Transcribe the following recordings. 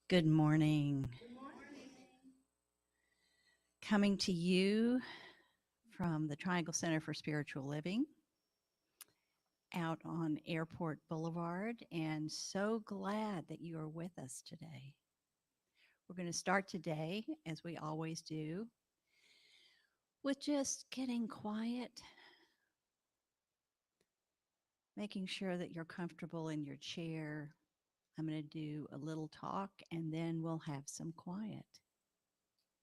Good morning. Coming to you from the Triangle Center for Spiritual Living out on Airport Boulevard, and so glad that you are with us today. We're going to start today, as we always do, with just getting quiet, making sure that you're comfortable in your chair. I'm going to do a little talk, and then we'll have some quiet.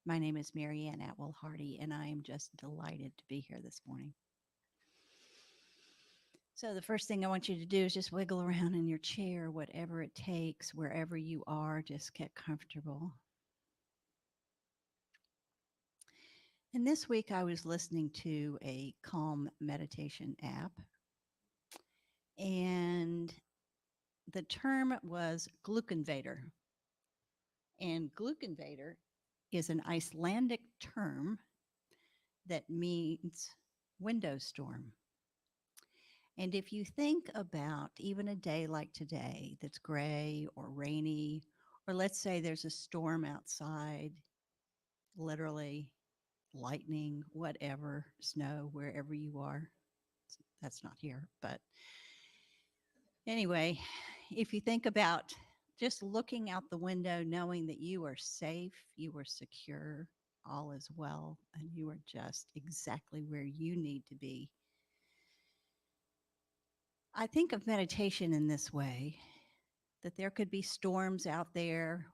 My name is Marianne Atwell Hardy, and I am just delighted to be here this morning. So, the first thing I want you to do is just wiggle around in your chair, whatever it takes, wherever you are, just get comfortable. And this week I was listening to a calm meditation app, and the term was Gluckenvader. And Gluckenvader is an Icelandic term that means window storm. And if you think about even a day like today that's gray or rainy, or let's say there's a storm outside, literally lightning, whatever, snow, wherever you are. That's not here. But anyway, if you think about just looking out the window, knowing that you are safe, you are secure, all is well, and you are just exactly where you need to be. I think of meditation in this way, that there could be storms out there.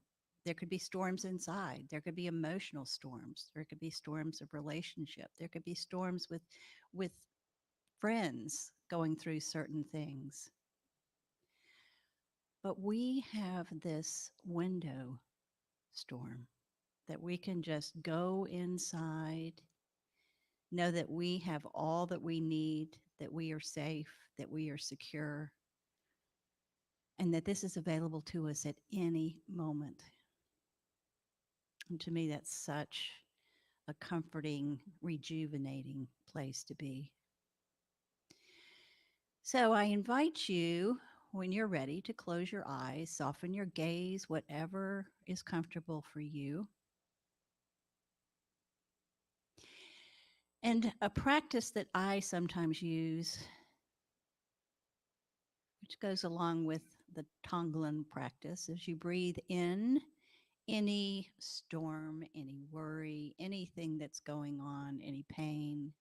There could be storms inside. There could be emotional storms. There could be storms of relationship. There could be storms with friends going through certain things. But we have this window storm that we can just go inside, know that we have all that we need, that we are safe, that we are secure, and that this is available to us at any moment. And to me, that's such a comforting, rejuvenating place to be. So I invite you, when you're ready, to close your eyes, soften your gaze, whatever is comfortable for you. And a practice that I sometimes use, which goes along with the Tonglen practice, is you breathe in any storm, any worry, anything that's going on, any pain.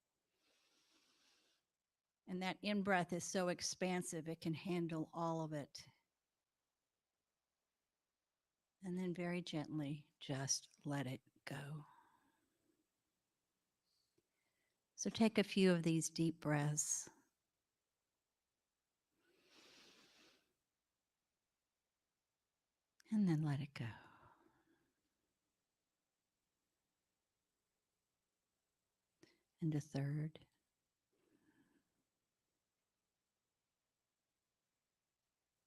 And that in breath is so expansive, it can handle all of it. And then very gently, just let it go. So take a few of these deep breaths. And then let it go. And a third.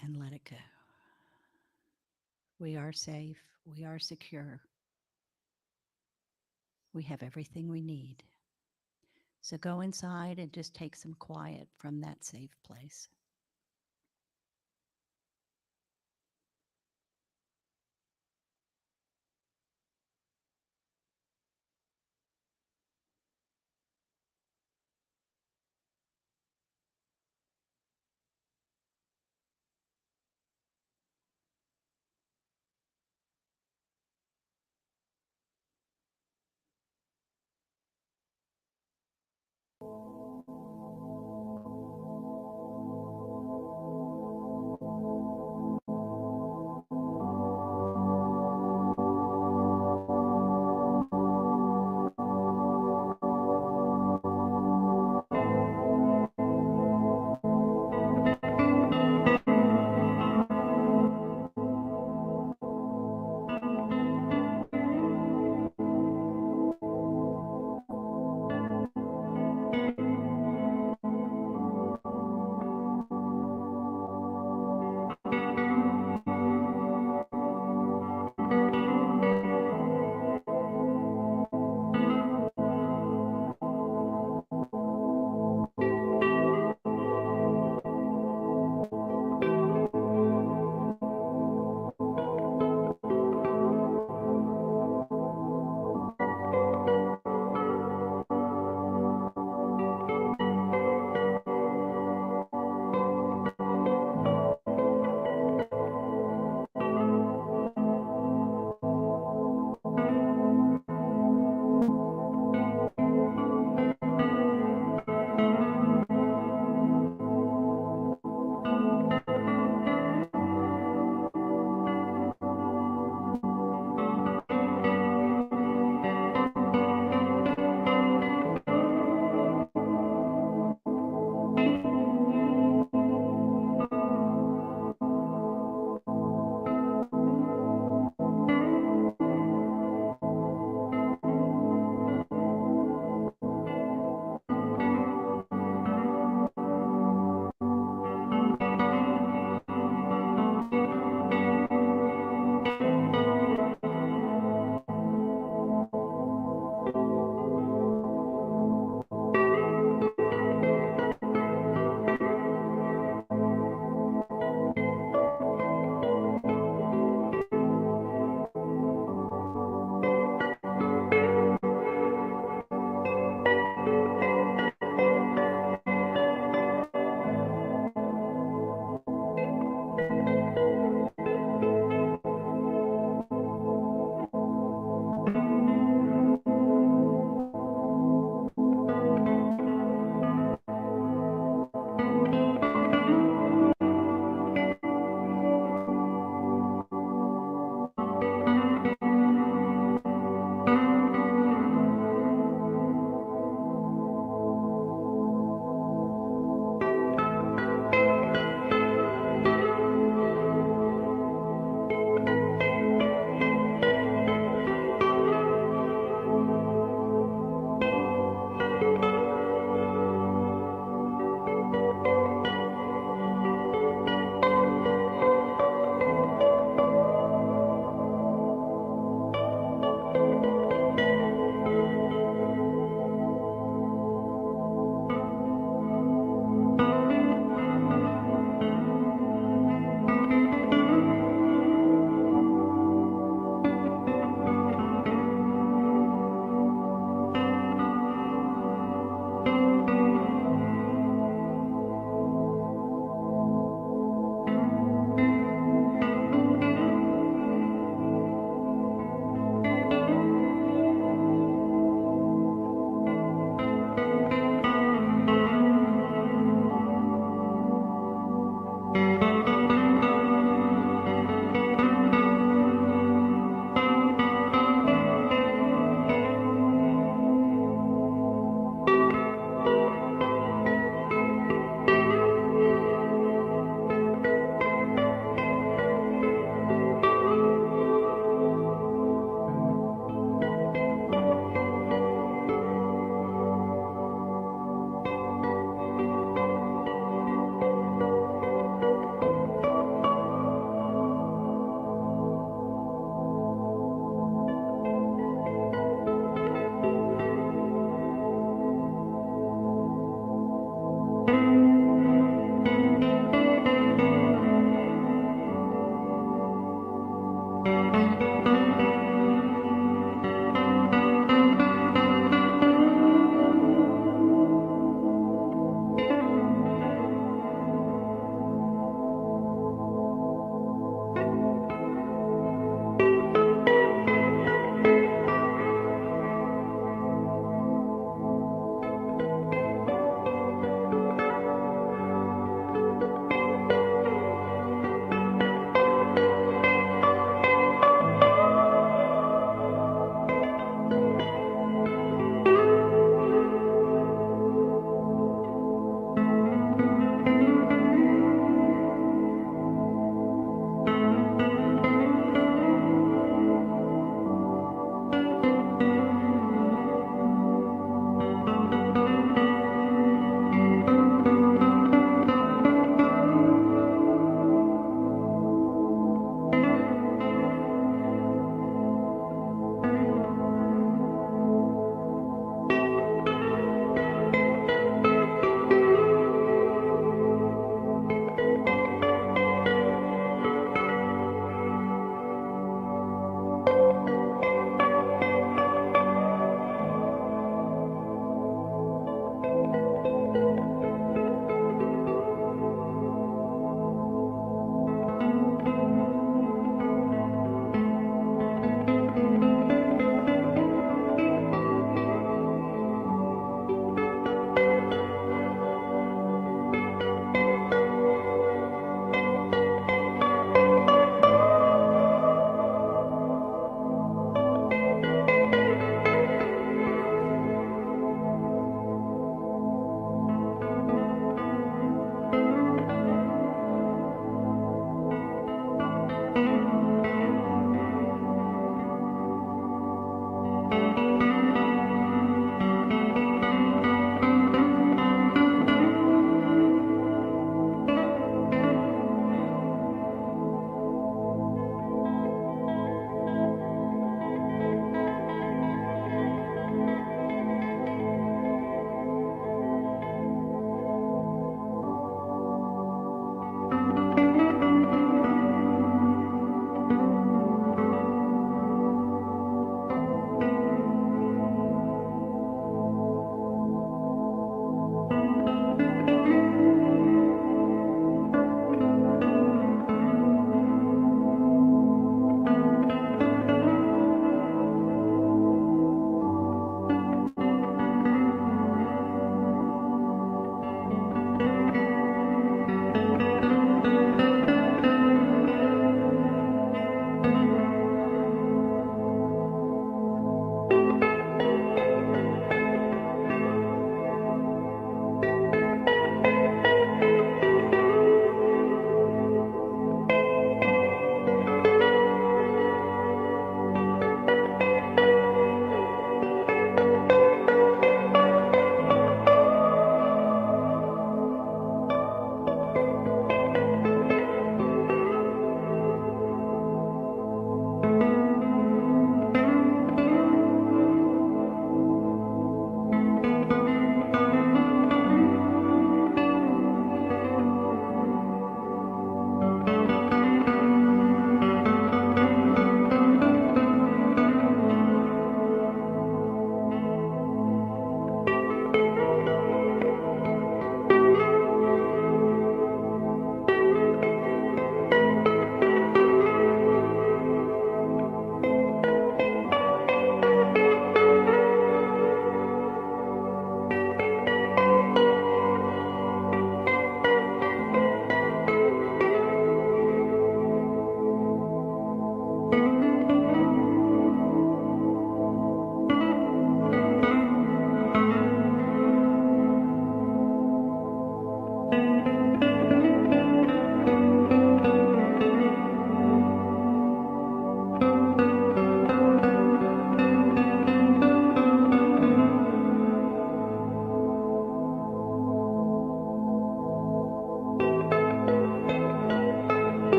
And let it go. We are safe. We are secure. We have everything we need. So go inside and just take some quiet from that safe place.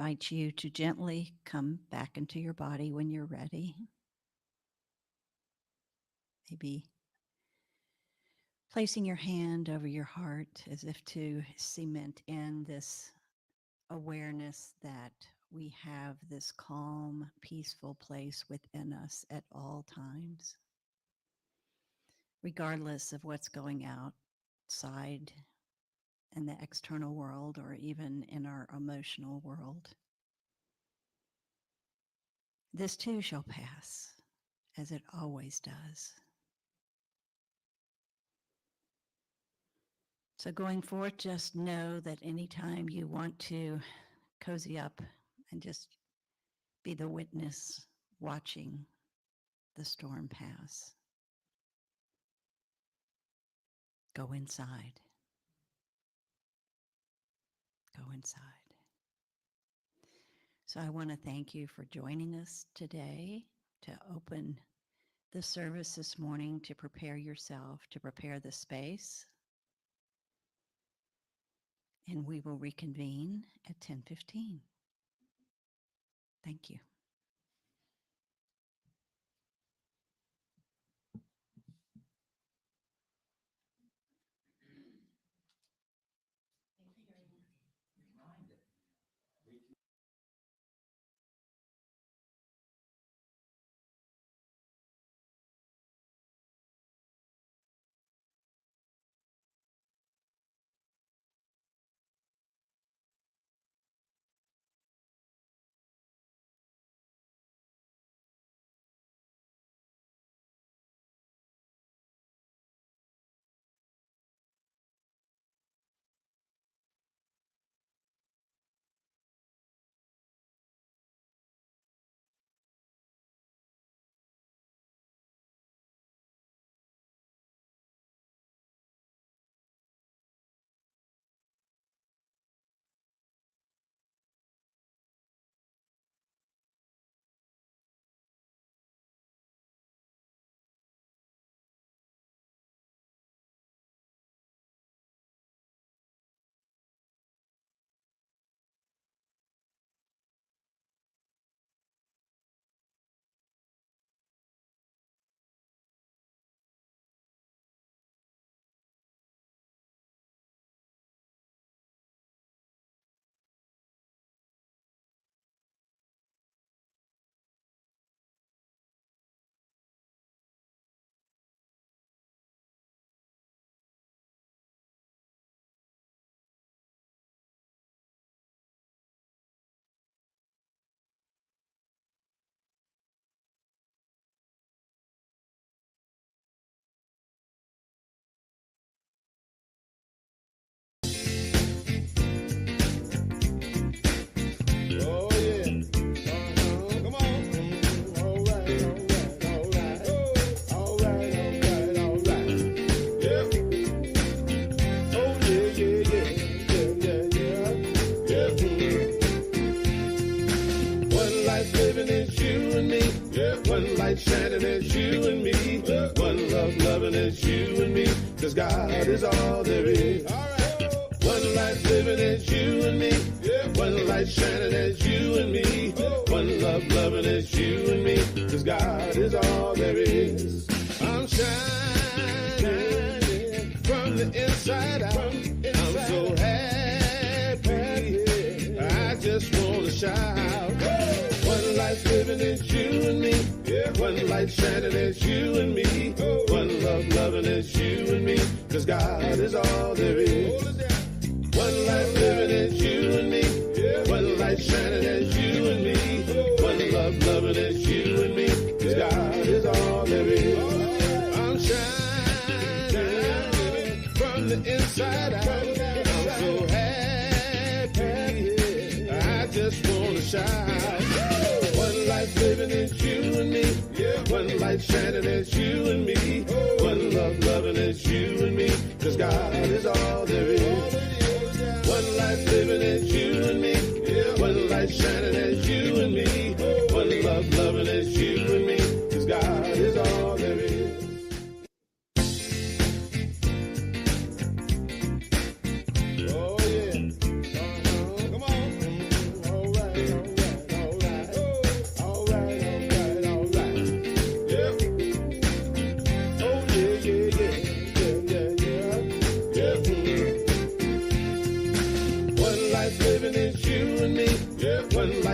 invite you to gently come back into your body when you're ready. Maybe placing your hand over your heart as if to cement in this awareness that we have this calm, peaceful place within us at all times, regardless of what's going outside in the external world or even in our emotional world. This too shall pass, as it always does. So going forth, just know that anytime you want to cozy up and just be the witness watching the storm pass, go inside. Go inside. So I want to thank you for joining us today to open the service this morning, to prepare yourself, to prepare the space. And we will reconvene at 10:15. Thank you. Shining is you and me. One love, loving is you and me. 'Cause God is all there is. One life living is you and me. One light shining is you and me. One love, loving is you and me. 'Cause God is all there is. I'm shining from the inside out. I'm so happy. I just want to shout. One life living is you and me. One light shining is you and me. One love loving is you and me. 'Cause God is all there is. One life living is you and me. One light shining is you and me. One love loving is you and me. 'Cause God is all there is. I'm shining from the inside out. I'm so happy. I just want to shout. One life living is you and me. One light shining is you and me. One love loving is you and me. 'Cause God is all there is. One life living is you and me. One light shining is you and me. One love loving is you and me. 'Cause God is all there is. Oh yeah. Come on. All right.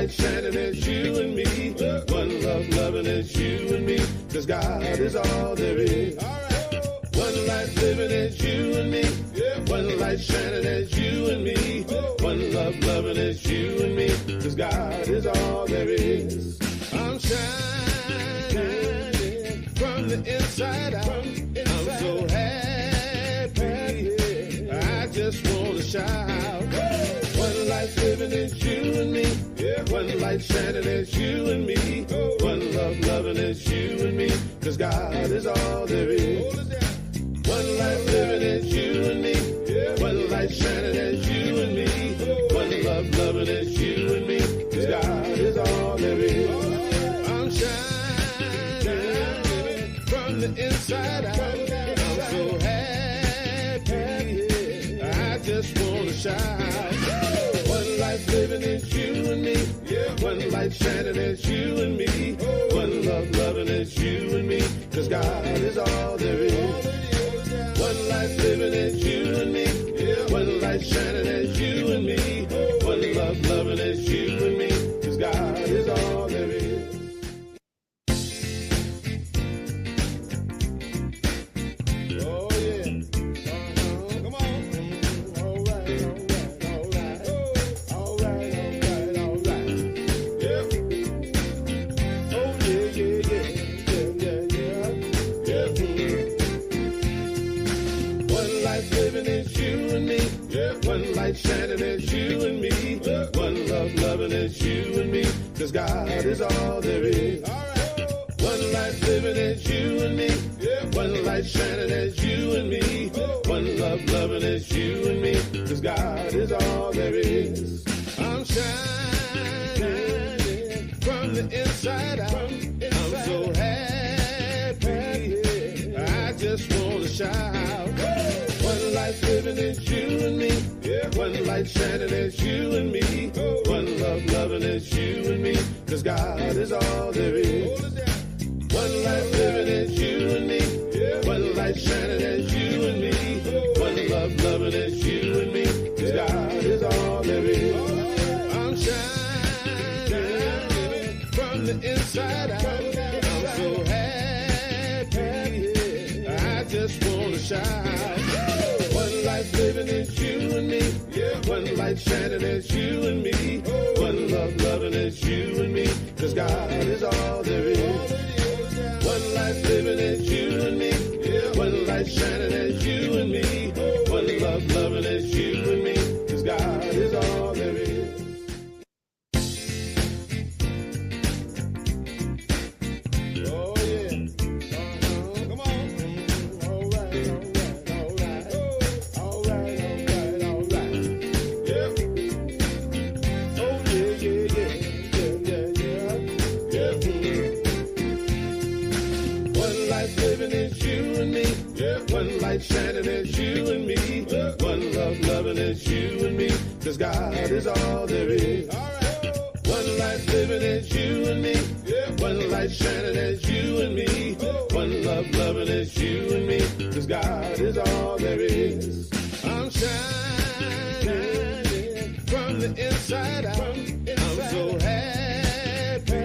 light shining, it's you and me. One love loving, it's you and me. 'Cause God is all there is. One life living, it's you and me. One light shining, it's you and me. One love loving, it's you and me. 'Cause God is all there is. I'm shining from the inside out. I'm so happy, I just wanna shout. One life living, it's you and me. One light shining, it's you and me. One love loving, it's you and me. 'Cause God is all there is. One life living, it's you and me. One light shining, it's you and me. One love loving, it's you and me. 'Cause God is all there is. I'm shining from the inside out. I'm so happy, I just wanna shout. One life living, it's you and me. One light shining, it's you and me. One love loving, it's you and me. 'Cause God is all there is. One life living, it's you and me. One light shining, it's you and me. One love loving, it's you and me. 'Cause God is all there is. Oh yeah. Come on. All right, all right, all right. All right, all right, all right. Yeah. Oh yeah, yeah, yeah. Yeah. One life living, it's you and me. One light shining, it's you and me. One love loving, it's you and me. 'Cause God is all there is. One life living, it's you and me. One light shining, it's you and me. One love loving, it's you and me. 'Cause God is all there is. I'm shining from the inside out. I'm so happy, I just wanna shout. One life living, it's you and me. One light shining, it's you and me. One love loving, it's you and me. 'Cause God is all there is. One life living, it's you and me. One light shining, it's you and me. One love loving, it's you and me. 'Cause God is all there is. I'm shining from the inside out. I'm so happy, I just wanna shout. One life living, it's you and me. One light shining, it's you and me. One love loving, it's you and me. 'Cause God is all there is. One life living, it's you and me. One light shining, it's you and me. One love loving, it's you and me. 'Cause God is all there is. Oh yeah. Come on. All right, all right, all right. All right, all right, all right. Yeah. Oh yeah, yeah, yeah. Yeah. One life living, it's you and me. One light shining, it's you and me. One love loving, it's you and me. 'Cause God is all there is. One life living, it's you and me. One light shining, it's you and me. One love loving, it's you and me. 'Cause God is all there is. I'm shining from the inside out. I'm so happy,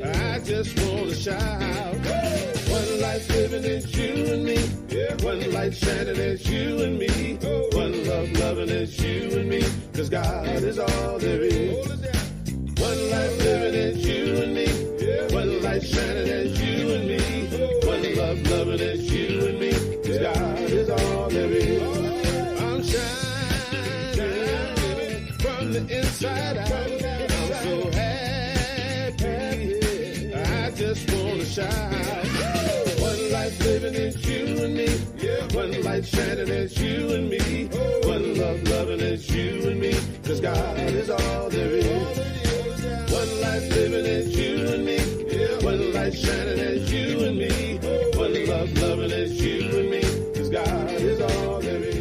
I just wanna shout. One life living, it's you and me. One light shining, it's you and me. One love loving, it's you and me. 'Cause God is all there is. One life living, it's you and me. One light shining, it's you and me. One love loving, it's you and me. 'Cause God is all there is. I'm shining from the inside out. I'm so happy, I just wanna shout. One life living, it's you and me. One light shining, it's you and me. One love loving, it's you and me. 'Cause God is all there is. One life living, it's you and me. One light shining, it's you and me. One love loving, it's you and me. 'Cause God is all there is.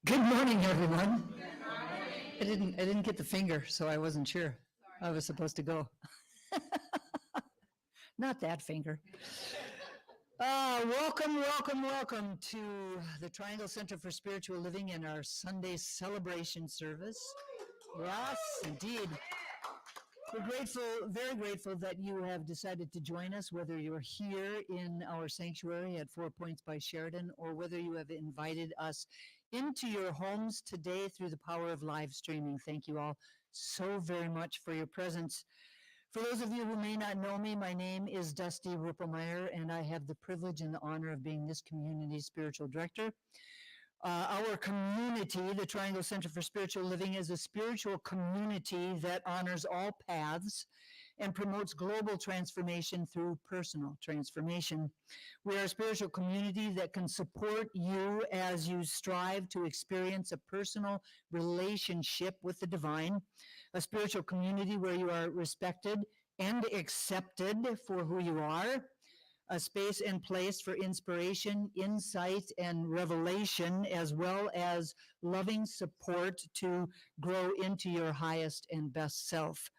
Good morning, everyone. I didn't get the finger, so I wasn't sure I was supposed to go. Not that finger. Welcome to the Triangle Center for Spiritual Living and our Sunday celebration service. Yes, indeed. We're grateful, very grateful that you have decided to join us, whether you're here in our sanctuary at 4 Points by Sheridan, or whether you have invited us into your homes today through the power of live streaming. Thank you all so very much for your presence. For those of you who may not know me, my name is Dusty Ruppelmeyer, and I have the privilege and the honor of being this community's spiritual director. Our community, the Triangle Center for Spiritual Living, is a spiritual community that honors all paths and promotes global transformation through personal transformation. We are a spiritual community that can support you as you strive to experience a personal relationship with the divine, a spiritual community where you are respected and accepted for who you are, a space and place for inspiration, insight, and revelation, as well as loving support to grow into your highest and best self.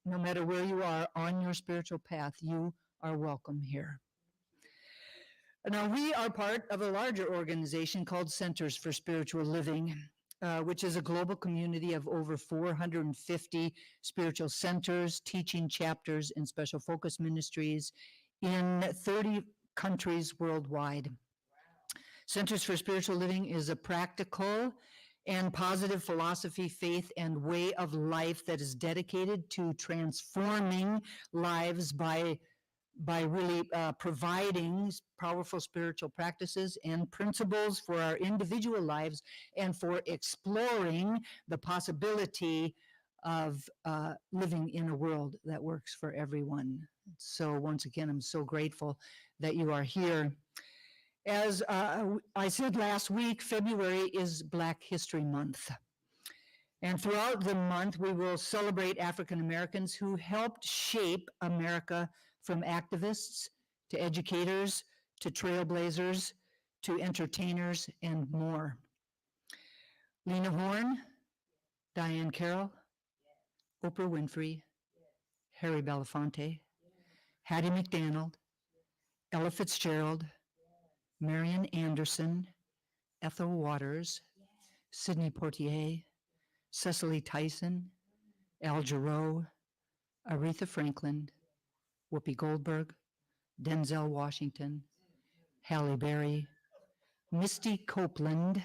No matter where you are on your spiritual path, you are welcome here. Now, we are part of a larger organization called Centers for Spiritual Living, which is a global community of over 450 spiritual centers, teaching chapters, and special focus ministries in 30 countries worldwide. Centers for Spiritual Living is a practical and positive philosophy, faith, and way of life that is dedicated to transforming lives by really providing powerful spiritual practices and principles for our individual lives and for exploring the possibility of living in a world that works for everyone. So once again, I'm so grateful that you are here. As I said last week, February is Black History Month. And throughout the month, we will celebrate African Americans who helped shape America, from activists to educators to trailblazers to entertainers and more. Lena Horne, Diane Carroll, Oprah Winfrey, Harry Belafonte, Hattie McDaniel, Ella Fitzgerald, Marian Anderson, Ethel Waters, Sidney Poitier, Cecily Tyson, Al Jarreau, Aretha Franklin, Whoopi Goldberg, Denzel Washington, Halle Berry, Misty Copeland,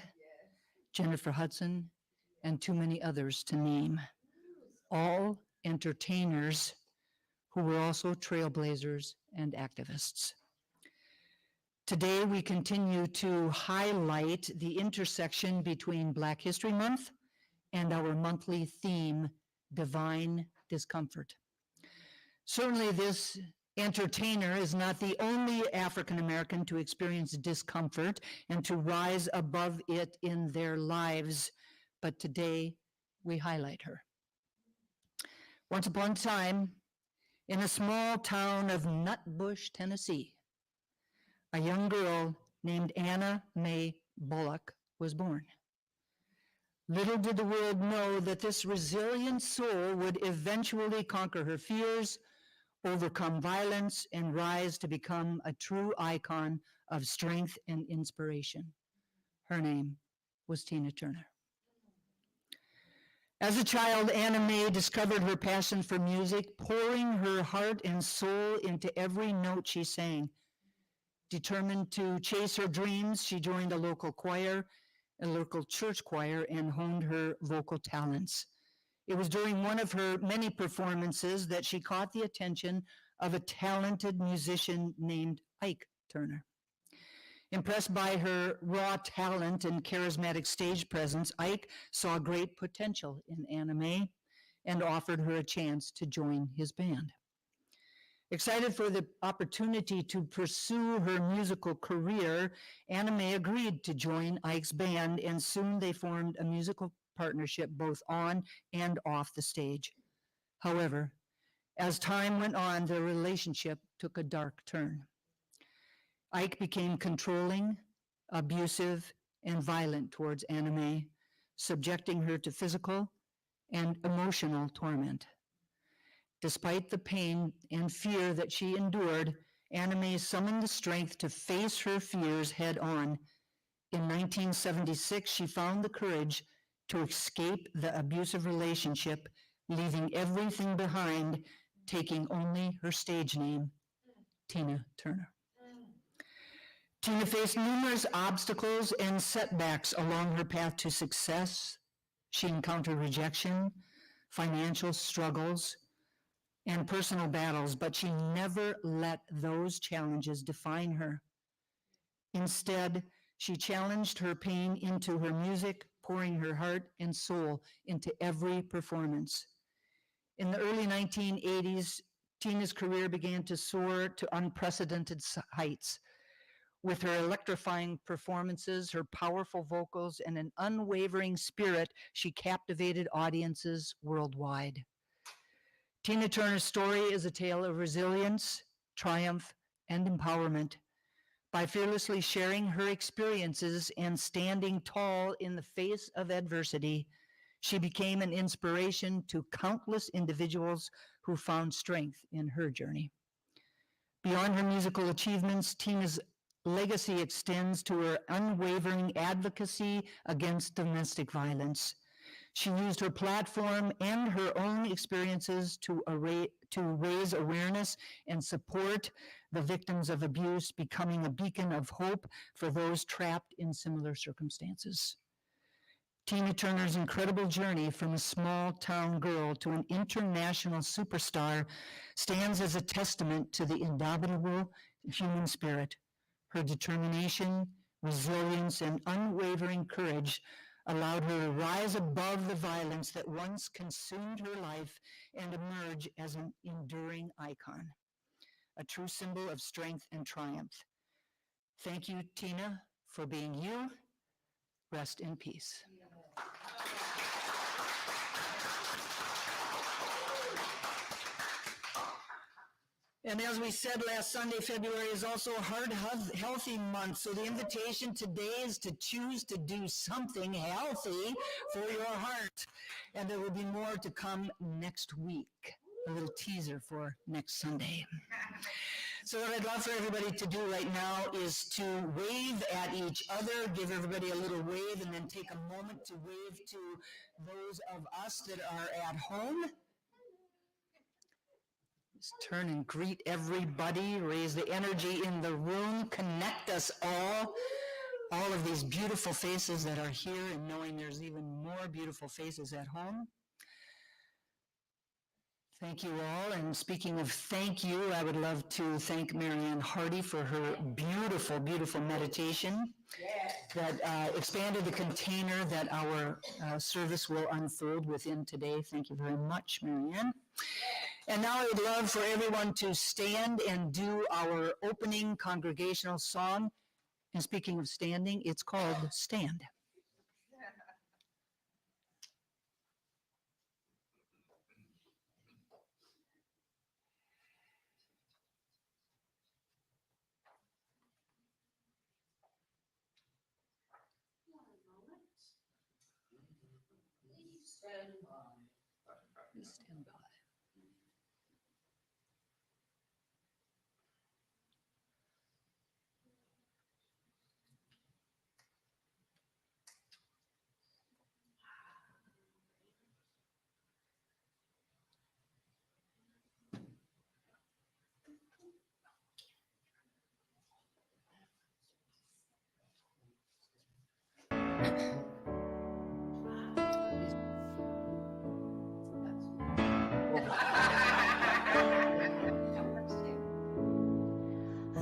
Jennifer Hudson, and too many others to name. All entertainers who were also trailblazers and activists. Today, we continue to highlight the intersection between Black History Month and our monthly theme, Divine Discomfort. Certainly, this entertainer is not the only African American to experience discomfort and to rise above it in their lives, but today we highlight her. Once upon a time, in a small town of Nutbush, Tennessee, a young girl named Anna Mae Bullock was born. Little did the world know that this resilient soul would eventually conquer her fears, overcome violence, and rise to become a true icon of strength and inspiration. Her name was Tina Turner. As a child, Anna Mae discovered her passion for music, pouring her heart and soul into every note she sang. Determined to chase her dreams, she joined a local choir, a local church choir, and honed her vocal talents. It was during one of her many performances that she caught the attention of a talented musician named Ike Turner. Impressed by her raw talent and charismatic stage presence, Ike saw great potential in Anna Mae and offered her a chance to join his band. Excited for the opportunity to pursue her musical career, Anna Mae agreed to join Ike's band, and soon they formed a musical partnership both on and off the stage. However, as time went on, their relationship took a dark turn. Ike became controlling, abusive, and violent towards Anna Mae, subjecting her to physical and emotional torment. Despite the pain and fear that she endured, Anna Mae summoned the strength to face her fears head on. In 1976, she found the courage to escape the abusive relationship, leaving everything behind, taking only her stage name, Tina Turner. Tina faced numerous obstacles and setbacks along her path to success. She encountered rejection, financial struggles, and personal battles, but she never let those challenges define her. Instead, she challenged her pain into her music, pouring her heart and soul into every performance. In the early 1980s, Tina's career began to soar to unprecedented heights. With her electrifying performances, her powerful vocals, and an unwavering spirit, she captivated audiences worldwide. Tina Turner's story is a tale of resilience, triumph, and empowerment. By fearlessly sharing her experiences and standing tall in the face of adversity, she became an inspiration to countless individuals who found strength in her journey. Beyond her musical achievements, Tina's legacy extends to her unwavering advocacy against domestic violence. She used her platform and her own experiences to raise awareness and support the victims of abuse, becoming a beacon of hope for those trapped in similar circumstances. Tina Turner's incredible journey from a small town girl to an international superstar stands as a testament to the indomitable human spirit. Her determination, resilience, and unwavering courage allowed her to rise above the violence that once consumed her life and emerge as an enduring icon, a true symbol of strength and triumph. Thank you, Tina, for being you. Rest in peace. And as we said last Sunday, February is also a heart healthy month. So the invitation today is to choose to do something healthy for your heart. And there will be more to come next week. A little teaser for next Sunday. So what I'd love for everybody to do right now is to wave at each other, give everybody a little wave, and then take a moment to wave to those of us that are at home. Just turn and greet everybody, raise the energy in the room, connect us all of these beautiful faces that are here, and knowing there's even more beautiful faces at home. Thank you all, and speaking of thank you, I would love to thank Marianne Hardy for her beautiful, beautiful meditation that expanded the container that our service will unfold within today. Thank you very much, Marianne. And now I would love for everyone to stand and do our opening congregational song. And speaking of standing, it's called Stand. Please stand by.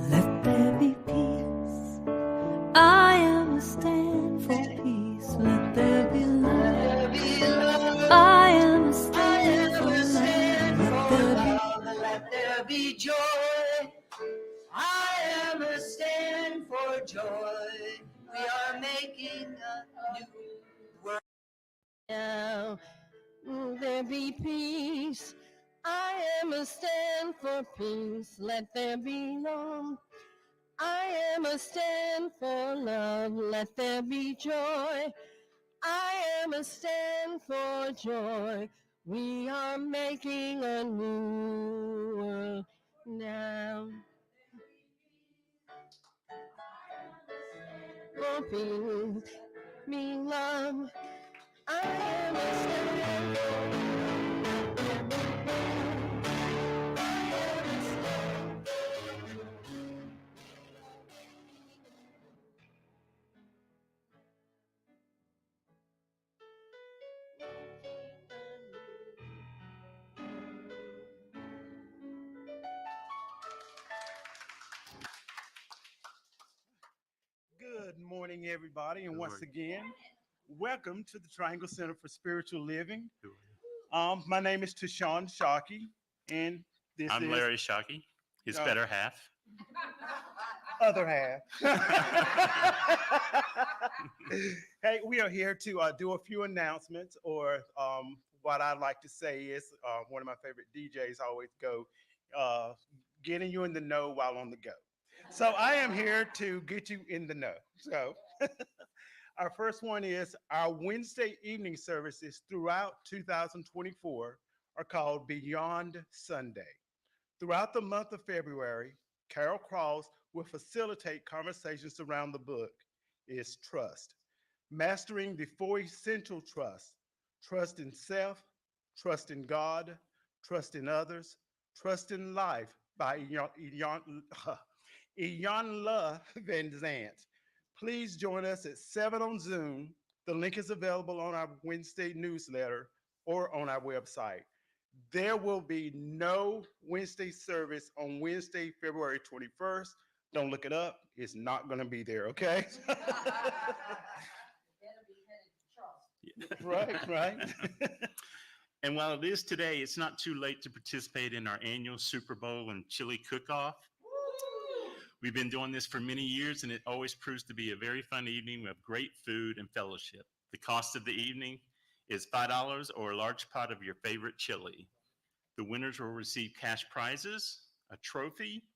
Let there be peace. I am a stand for peace. Let there be love. I am a stand for love. Let there be joy. I am a stand for joy. We are making a new world. Now, will there be peace? I am a stand for peace. Let there be love. I am a stand for love. Let there be joy. I am a stand for joy. We are making a new world now. For peace, me love. I am a stand for Good morning, everybody, and once again, welcome to the Triangle Center for Spiritual Living. My name is Tashawn Shockey, and this I'm is Larry Shockey, his Oh. better half. other half. Hey, we are here to do a few announcements, or what I like to say is one of my favorite DJs always go, getting you in the know while on the go. So I am here to get you in the know. So our first one is our Wednesday evening services throughout 2024 are called Beyond Sunday. Throughout the month of February, Carol Cross will facilitate conversations around the book is Trust, mastering the four essential trusts: trust in self, trust in God, trust in others, trust in life by Iyanla Van Zant. Please join us at 7 on Zoom. The link is available on our Wednesday newsletter or on our website. There will be no Wednesday service on Wednesday, February 21st. Don't look it up. It's not going to be there, okay? Right. And while it is today, it's not too late to participate in our annual Super Bowl and chili cook-off. We've been doing this for many years, and it always proves to be a very fun evening with great food and fellowship. The cost of the evening is $5 or a large pot of your favorite chili. The winners will receive cash prizes, a trophy,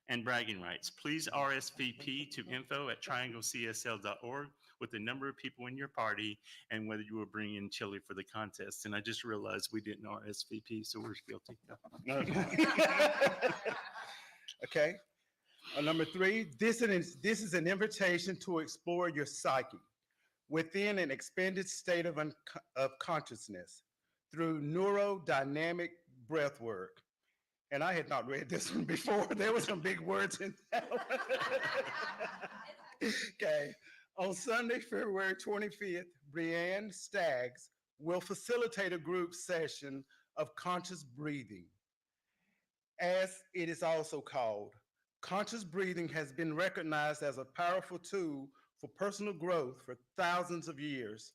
and bragging rights. Please RSVP to info@trianglecsl.org with the number of people in your party and whether you will bring in chili for the contest. And I just realized we didn't RSVP, so we're guilty. Okay. Number 3, this is an invitation to explore your psyche within an expanded state of consciousness through neurodynamic breath work. And I had not read this one before. There were some big words in that one. Okay. On Sunday, February 25th, Brianne Staggs will facilitate a group session of conscious breathing. As it is also called, conscious breathing has been recognized as a powerful tool for personal growth for thousands of years.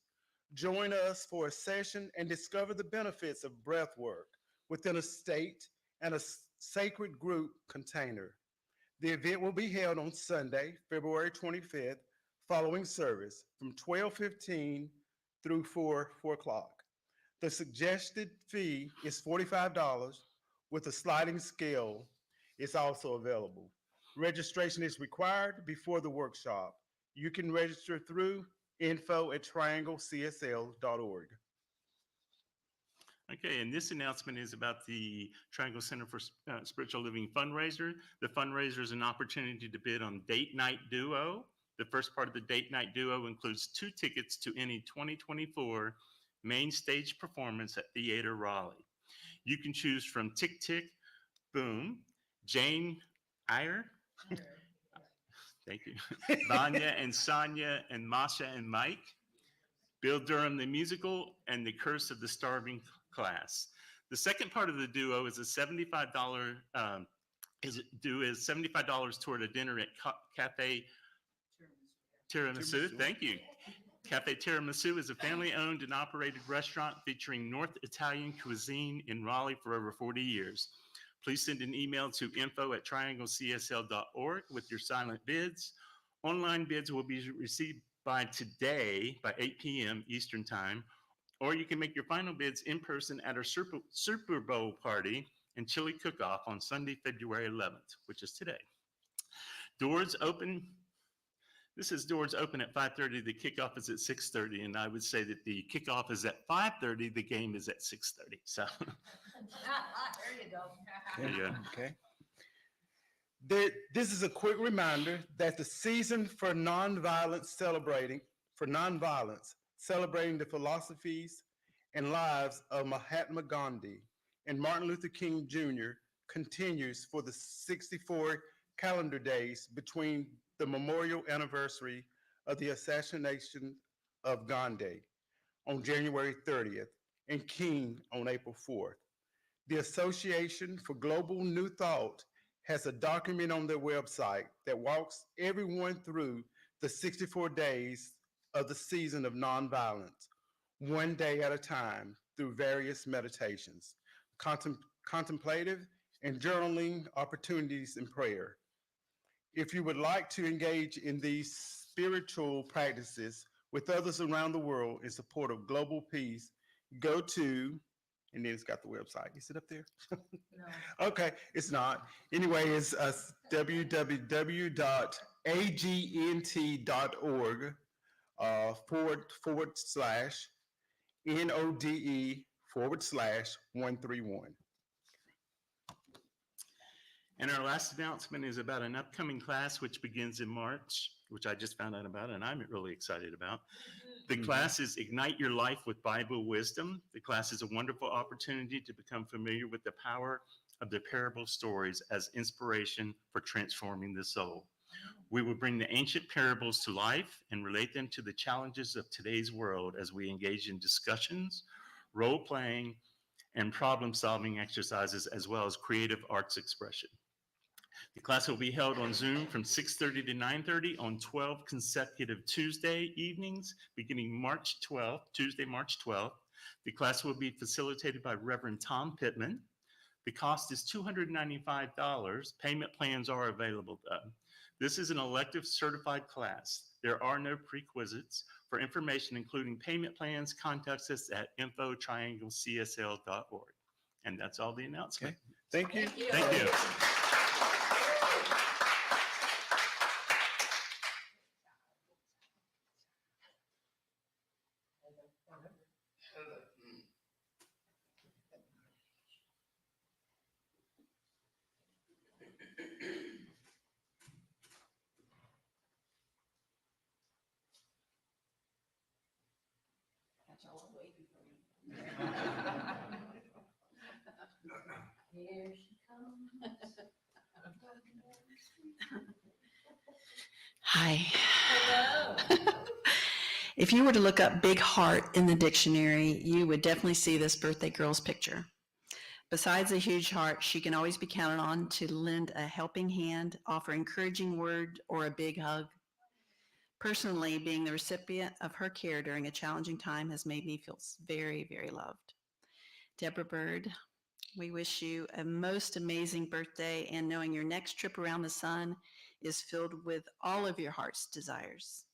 Join us for a session and discover the benefits of breath work within a state and a sacred group container. The event will be held on Sunday, February 25th, following service from 12:15 through 4 o'clock. The suggested fee is $45 with a sliding scale. It's also available. Registration is required before the workshop. You can register through info@trianglecsl.org. Okay, and this announcement is about the Triangle Center for Spiritual Living fundraiser. The fundraiser is an opportunity to bid on Date Night Duo. The first part of the Date Night Duo includes 2 tickets to any 2024 main stage performance at Theater Raleigh. You can choose from Tick Tick Boom, Jane Eyre, thank you, Vanya and Sonia and Masha and Mike, Bill Durham the Musical, and The Curse of the Starving Class. The second part of the duo is a $75 toward a dinner at Cafe Tiramisu. Thank you. Cafe Tiramisu is a family-owned and operated restaurant featuring North Italian cuisine in Raleigh for over 40 years. Please send an email to info@trianglecsl.org with your silent bids. Online bids will be received by today by 8 p.m. Eastern Time, or you can make your final bids in person at our Super Bowl party and chili cook-off on Sunday, February 11th, which is today. Doors open. This is doors open at 5:30. The kickoff is at 6:30, and I would say that the kickoff is at 5:30. The game is at 6:30. So There you go. there you go. Okay. This is a quick reminder that the season for nonviolence celebrating the philosophies and lives of Mahatma Gandhi and Martin Luther King Jr. continues for the 64 calendar days between the memorial anniversary of the assassination of Gandhi on January 30th and King on April 4th. The Association for Global New Thought has a document on their website that walks everyone through the 64 days of the season of nonviolence, one day at a time, through various meditations, contemplative and journaling opportunities and prayer. If you would like to engage in these spiritual practices with others around the world in support of global peace, go to, and then it's got the website. Is it up there? No. Okay, it's not. Anyway, it's www.agnt.org /NODE/131. And our last announcement is about an upcoming class which begins in March, which I just found out about and I'm really excited about. The class is Ignite Your Life with Bible Wisdom. The class is a wonderful opportunity to become familiar with the power of the parable stories as inspiration for transforming the soul. We will bring the ancient parables to life and relate them to the challenges of today's world as we engage in discussions, role-playing, and problem-solving exercises, as well as creative arts expression. The class will be held on Zoom from 6:30 to 9:30 on 12 consecutive Tuesday evenings, beginning March 12th, Tuesday, March 12th. The class will be facilitated by Reverend Tom Pittman. The cost is $295. Payment plans are available though. This is an elective certified class. There are no prerequisites. For information, including payment plans, contact us at info@trianglecsl.org. And that's all the announcement. Okay. Thank you. Thank you. That's all I'm waiting for. Here she comes. Hi. Hello. If you were to look up big heart in the dictionary, you would definitely see this birthday girl's picture. Besides a huge heart, she can always be counted on to lend a helping hand, offer encouraging word, or a big hug. Personally, being the recipient of her care during a challenging time has made me feel very, very loved. Deborah Bird, we wish you a most amazing birthday, and knowing your next trip around the sun is filled with all of your heart's desires.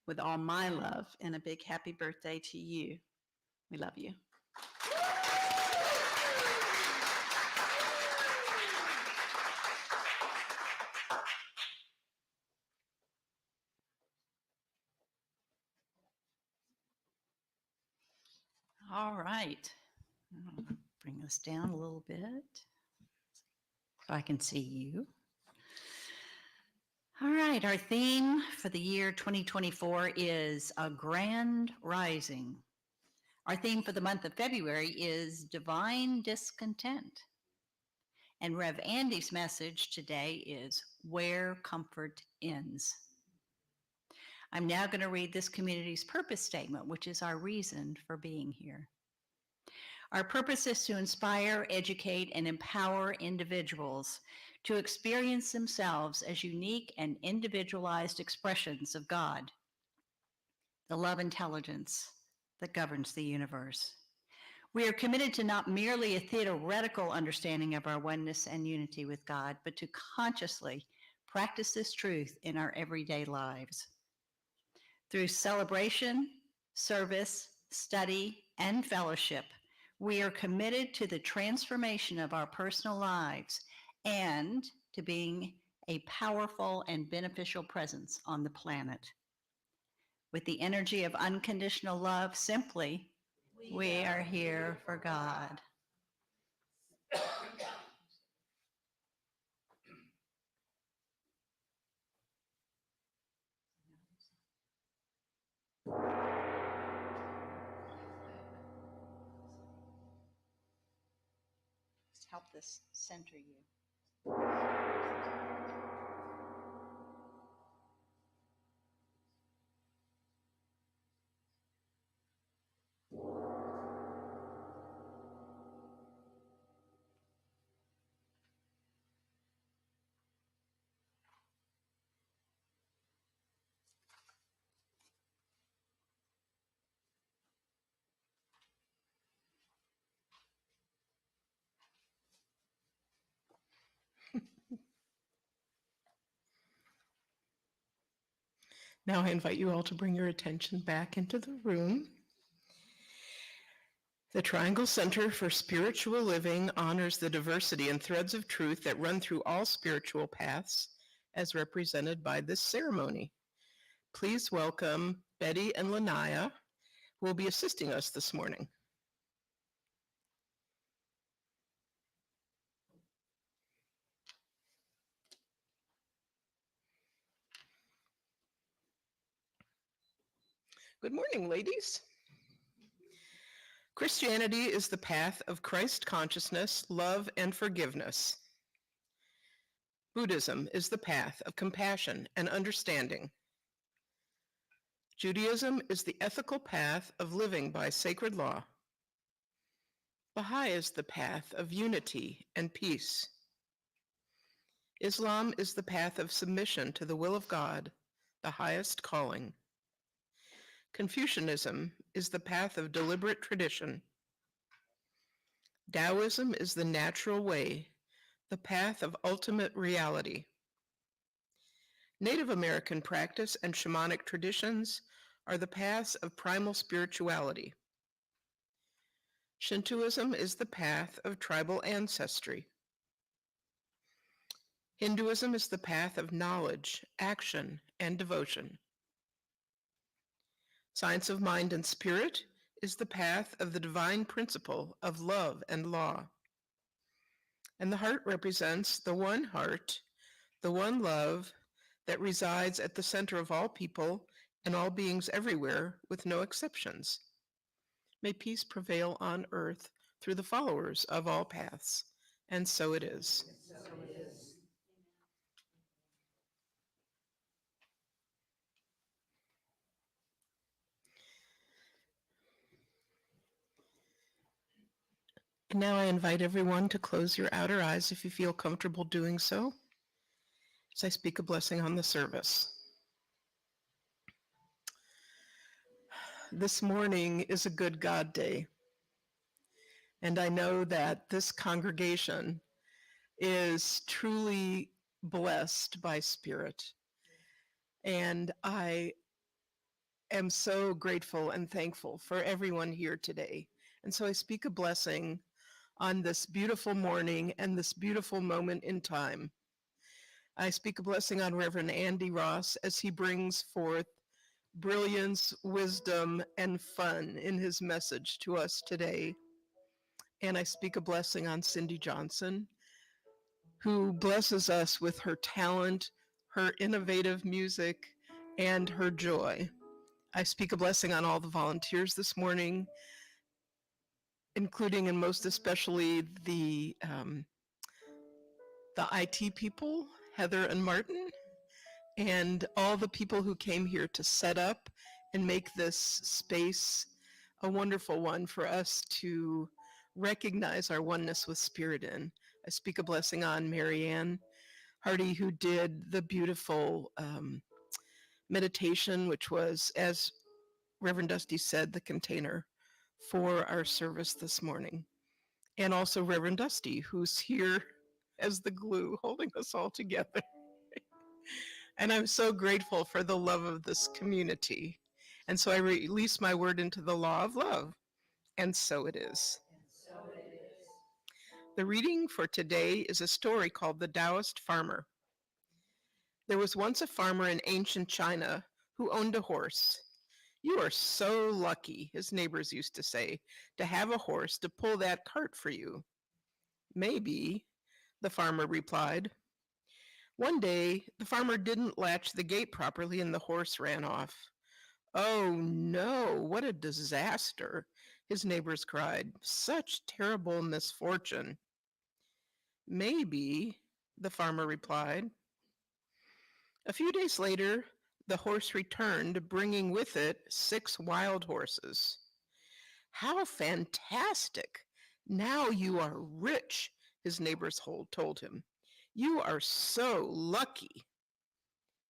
With all my love and a big happy birthday to you. We love you. All right. I'll bring this down a little bit so I can see you. All right, our theme for the year 2024 is A Grand Rising. Our theme for the month of February is Divine Discontent. And Rev Andy's message today is Where Comfort Ends. I'm now going to read this community's purpose statement, which is our reason for being here. Our purpose is to inspire, educate, and empower individuals to experience themselves as unique and individualized expressions of God, the love intelligence that governs the universe. We are committed to not merely a theoretical understanding of our oneness and unity with God, but to consciously practice this truth in our everyday lives. Through celebration, service, study, and fellowship, we are committed to the transformation of our personal lives and to being a powerful and beneficial presence on the planet. With the energy of unconditional love, simply, we are here for God. Just help this center you. Now I invite you all to bring your attention back into the room. The Triangle Center for Spiritual Living honors the diversity and threads of truth that run through all spiritual paths as represented by this ceremony. Please welcome Betty and Lanaya, who will be assisting us this morning. Good morning, ladies. Christianity is the path of Christ consciousness, love, and forgiveness. Buddhism is the path of compassion and understanding. Judaism is the ethical path of living by sacred law. Baha'i is the path of unity and peace. Islam is the path of submission to the will of God, the highest calling. Confucianism is the path of deliberate tradition. Taoism is the natural way, the path of ultimate reality. Native American practice and shamanic traditions are the paths of primal spirituality. Shintoism is the path of tribal ancestry. Hinduism is the path of knowledge, action, and devotion. Science of mind and spirit is the path of the divine principle of love and law. And the heart represents the one heart, the one love that resides at the center of all people and all beings everywhere with no exceptions. May peace prevail on earth through the followers of all paths. And so it is. Now I invite everyone to close your outer eyes if you feel comfortable doing so, as I speak a blessing on the service. This morning is a good God day, and I know that this congregation is truly blessed by Spirit, and I am so grateful and thankful for everyone here today. And so I speak a blessing on this beautiful morning and this beautiful moment in time. I speak a blessing on Reverend Andy Ross as he brings forth brilliance, wisdom, and fun in his message to us today. And I speak a blessing on Cindy Johnson, who blesses us with her talent, her innovative music, and her joy. I speak a blessing on all the volunteers this morning, including and most especially the IT people, Heather and Martin, and all the people who came here to set up and make this space a wonderful one for us to recognize our oneness with Spirit in. I speak a blessing on Marianne Hardy, who did the beautiful meditation, which was, as Reverend Dusty said, the container for our service this morning. And also Reverend Dusty, who's here as the glue holding us all together. And I'm so grateful for the love of this community. And so I release my word into the law of love. And so it is. The reading for today is a story called The Taoist Farmer. There was once a farmer in ancient China who owned a horse. You are so lucky, his neighbors used to say, to have a horse to pull that cart for you. Maybe, the farmer replied. One day, the farmer didn't latch the gate properly and the horse ran off. Oh no, what a disaster, his neighbors cried. Such terrible misfortune. Maybe, the farmer replied. A few days later, the horse returned, bringing with it 6 wild horses. How fantastic! Now you are rich, his neighbors told him. You are so lucky.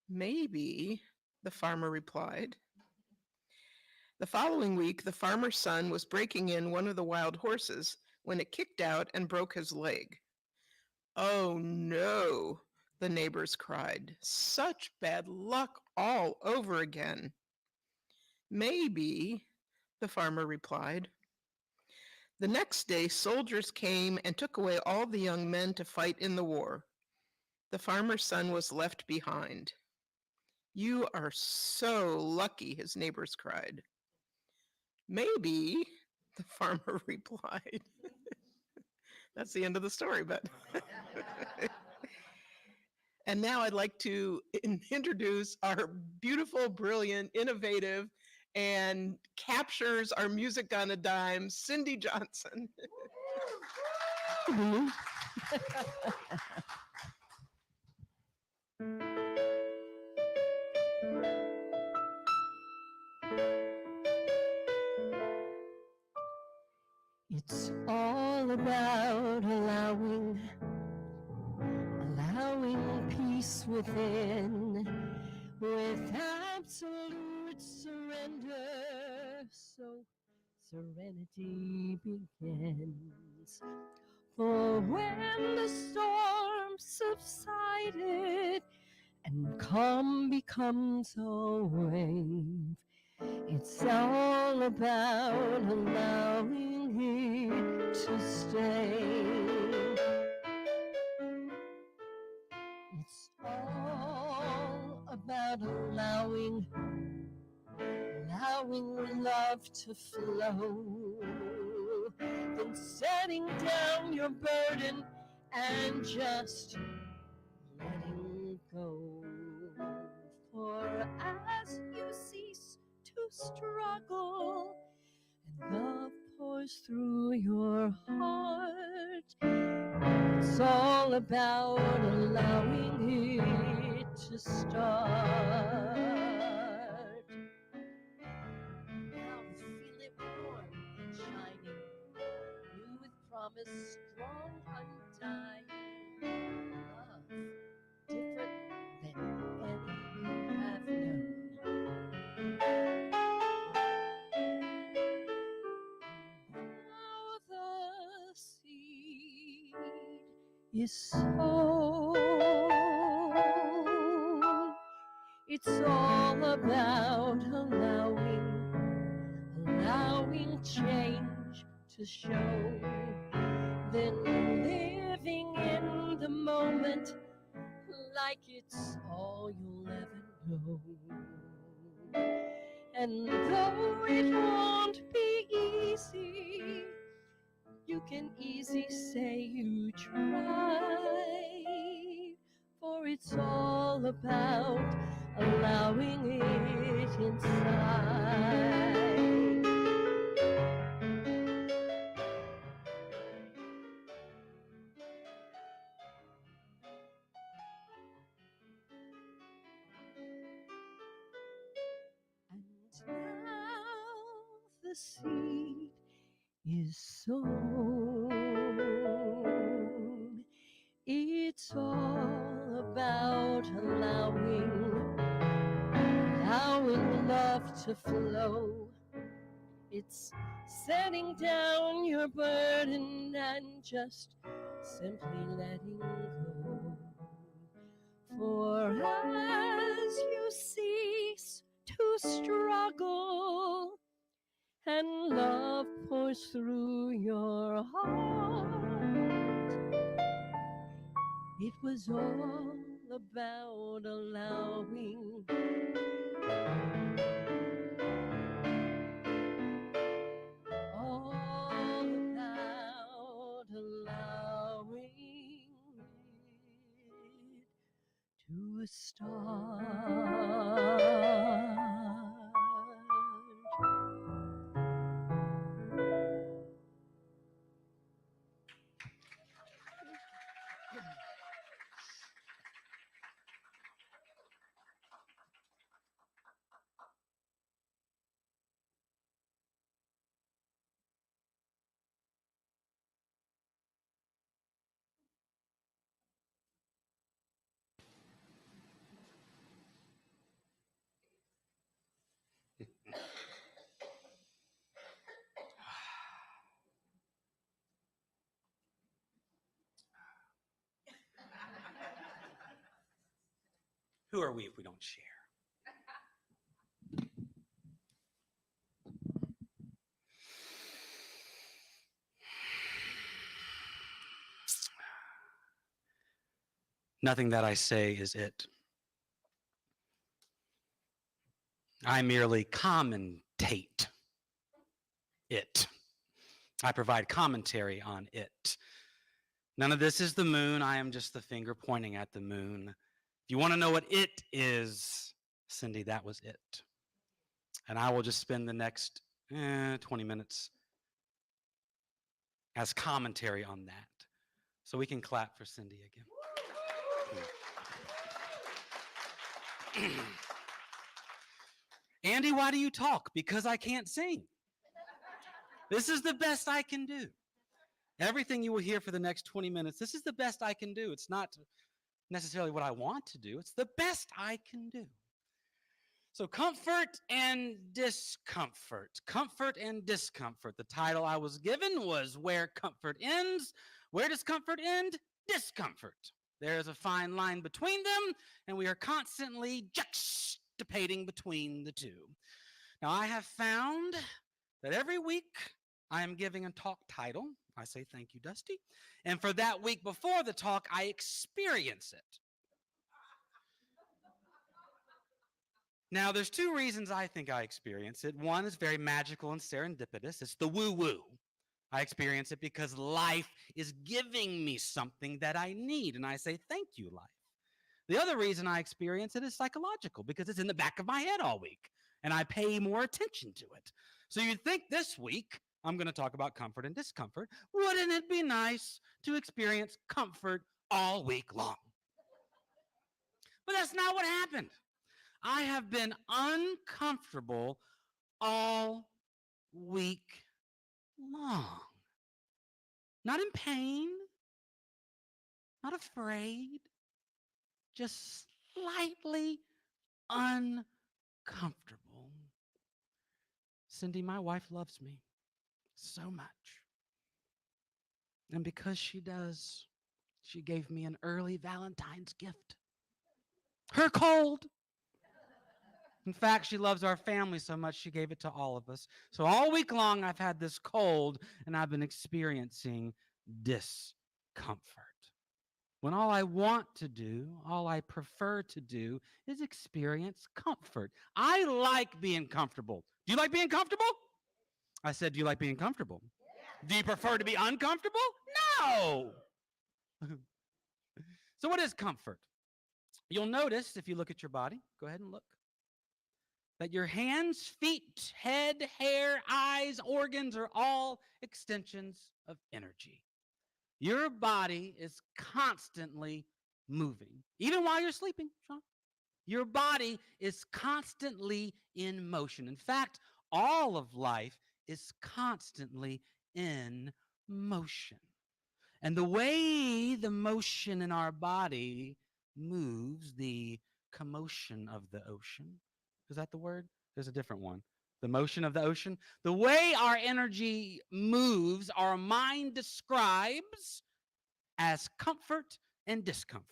Maybe, the farmer replied. The following week, the farmer's son was breaking in one of the wild horses when it kicked out and broke his leg. Oh no, the neighbors cried. Such bad luck all over again. Maybe, the farmer replied. The next day, soldiers came and took away all the young men to fight in the war. The farmer's son was left behind. You are so lucky, his neighbors cried. Maybe, the farmer replied. That's the end of the story, but. And now I'd like to introduce our beautiful, brilliant, innovative, and captures our music on a dime, Cindy Johnson. It's all about allowing peace within, with absolute surrender. So serenity begins. For when the storm subsided and calm becomes a wave, it's all about allowing it to stay. It's all about allowing love to flow, then setting down your burden and just letting go. For as you cease to struggle and love pours through your heart, it's all about allowing it to start. Now feel it warm and shining, new with promise, strong, undying love, different than any you have known. Now the seed is sown. It's all about allowing change to show, then living in the moment like it's all you'll ever know. And though it won't be easy, you can easily say you try, for it's all about allowing it inside. And now the seed is sown. It's all about allowing love to flow. It's setting down your burden and just simply letting go. For as you cease to struggle and love pours through your heart, it was all about allowing all about allowing it to start. Who are we if we don't share? Nothing that I say is it. I merely commentate it. I provide commentary on it. None of this is the moon. I am just the finger pointing at the moon. If you want to know what it is, Cindy, that was it. And I will just spend the next 20 minutes as commentary on that. So we can clap for Cindy again. Andy, why do you talk? Because I can't sing. This is the best I can do. Everything you will hear for the next 20 minutes, this is the best I can do. It's not necessarily what I want to do. It's the best I can do. So comfort and discomfort. Comfort and discomfort. The title I was given was Where Comfort Ends. Where does comfort end? Discomfort. There is a fine line between them, and we are constantly juxtaposing between the two. Now, I have found that every week I am giving a talk title. I say thank you, Dusty. And for that week before the talk, I experience it. Now, there's two reasons I think I experience it. One is very magical and serendipitous. It's the woo-woo. I experience it because life is giving me something that I need, and I say, thank you, life. The other reason I experience it is psychological, because it's in the back of my head all week, and I pay more attention to it. So you'd think this week, I'm going to talk about comfort and discomfort. Wouldn't it be nice to experience comfort all week long? But that's not what happened. I have been uncomfortable all week long. Not in pain, not afraid, just slightly uncomfortable. Cindy, my wife loves me so much. And because she does, she gave me an early Valentine's gift. Her cold. In fact, she loves our family so much, she gave it to all of us. So all week long, I've had this cold, and I've been experiencing discomfort. When all I want to do, all I prefer to do, is experience comfort. I like being comfortable. Do you like being comfortable? I said, do you like being comfortable? Yeah. Do you prefer to be uncomfortable? No. So what is comfort? You'll notice, if you look at your body, go ahead and look, that your hands, feet, head, hair, eyes, organs are all extensions of energy. Your body is constantly moving, even while you're sleeping, Sean. Your body is constantly in motion. In fact, all of life is constantly in motion. And the way the motion in our body moves, the commotion of the ocean, is that the word? There's a different one. The motion of the ocean. The way our energy moves, our mind describes as comfort and discomfort.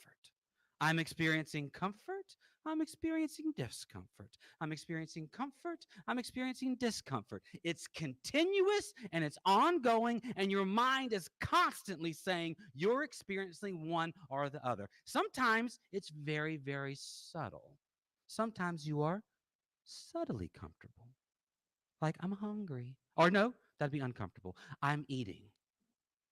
I'm experiencing comfort. I'm experiencing discomfort. I'm experiencing comfort. I'm experiencing discomfort. It's continuous and it's ongoing, and your mind is constantly saying you're experiencing one or the other. Sometimes it's very, very subtle. Sometimes you are subtly comfortable. Like, I'm hungry. Or no, that'd be uncomfortable. I'm eating.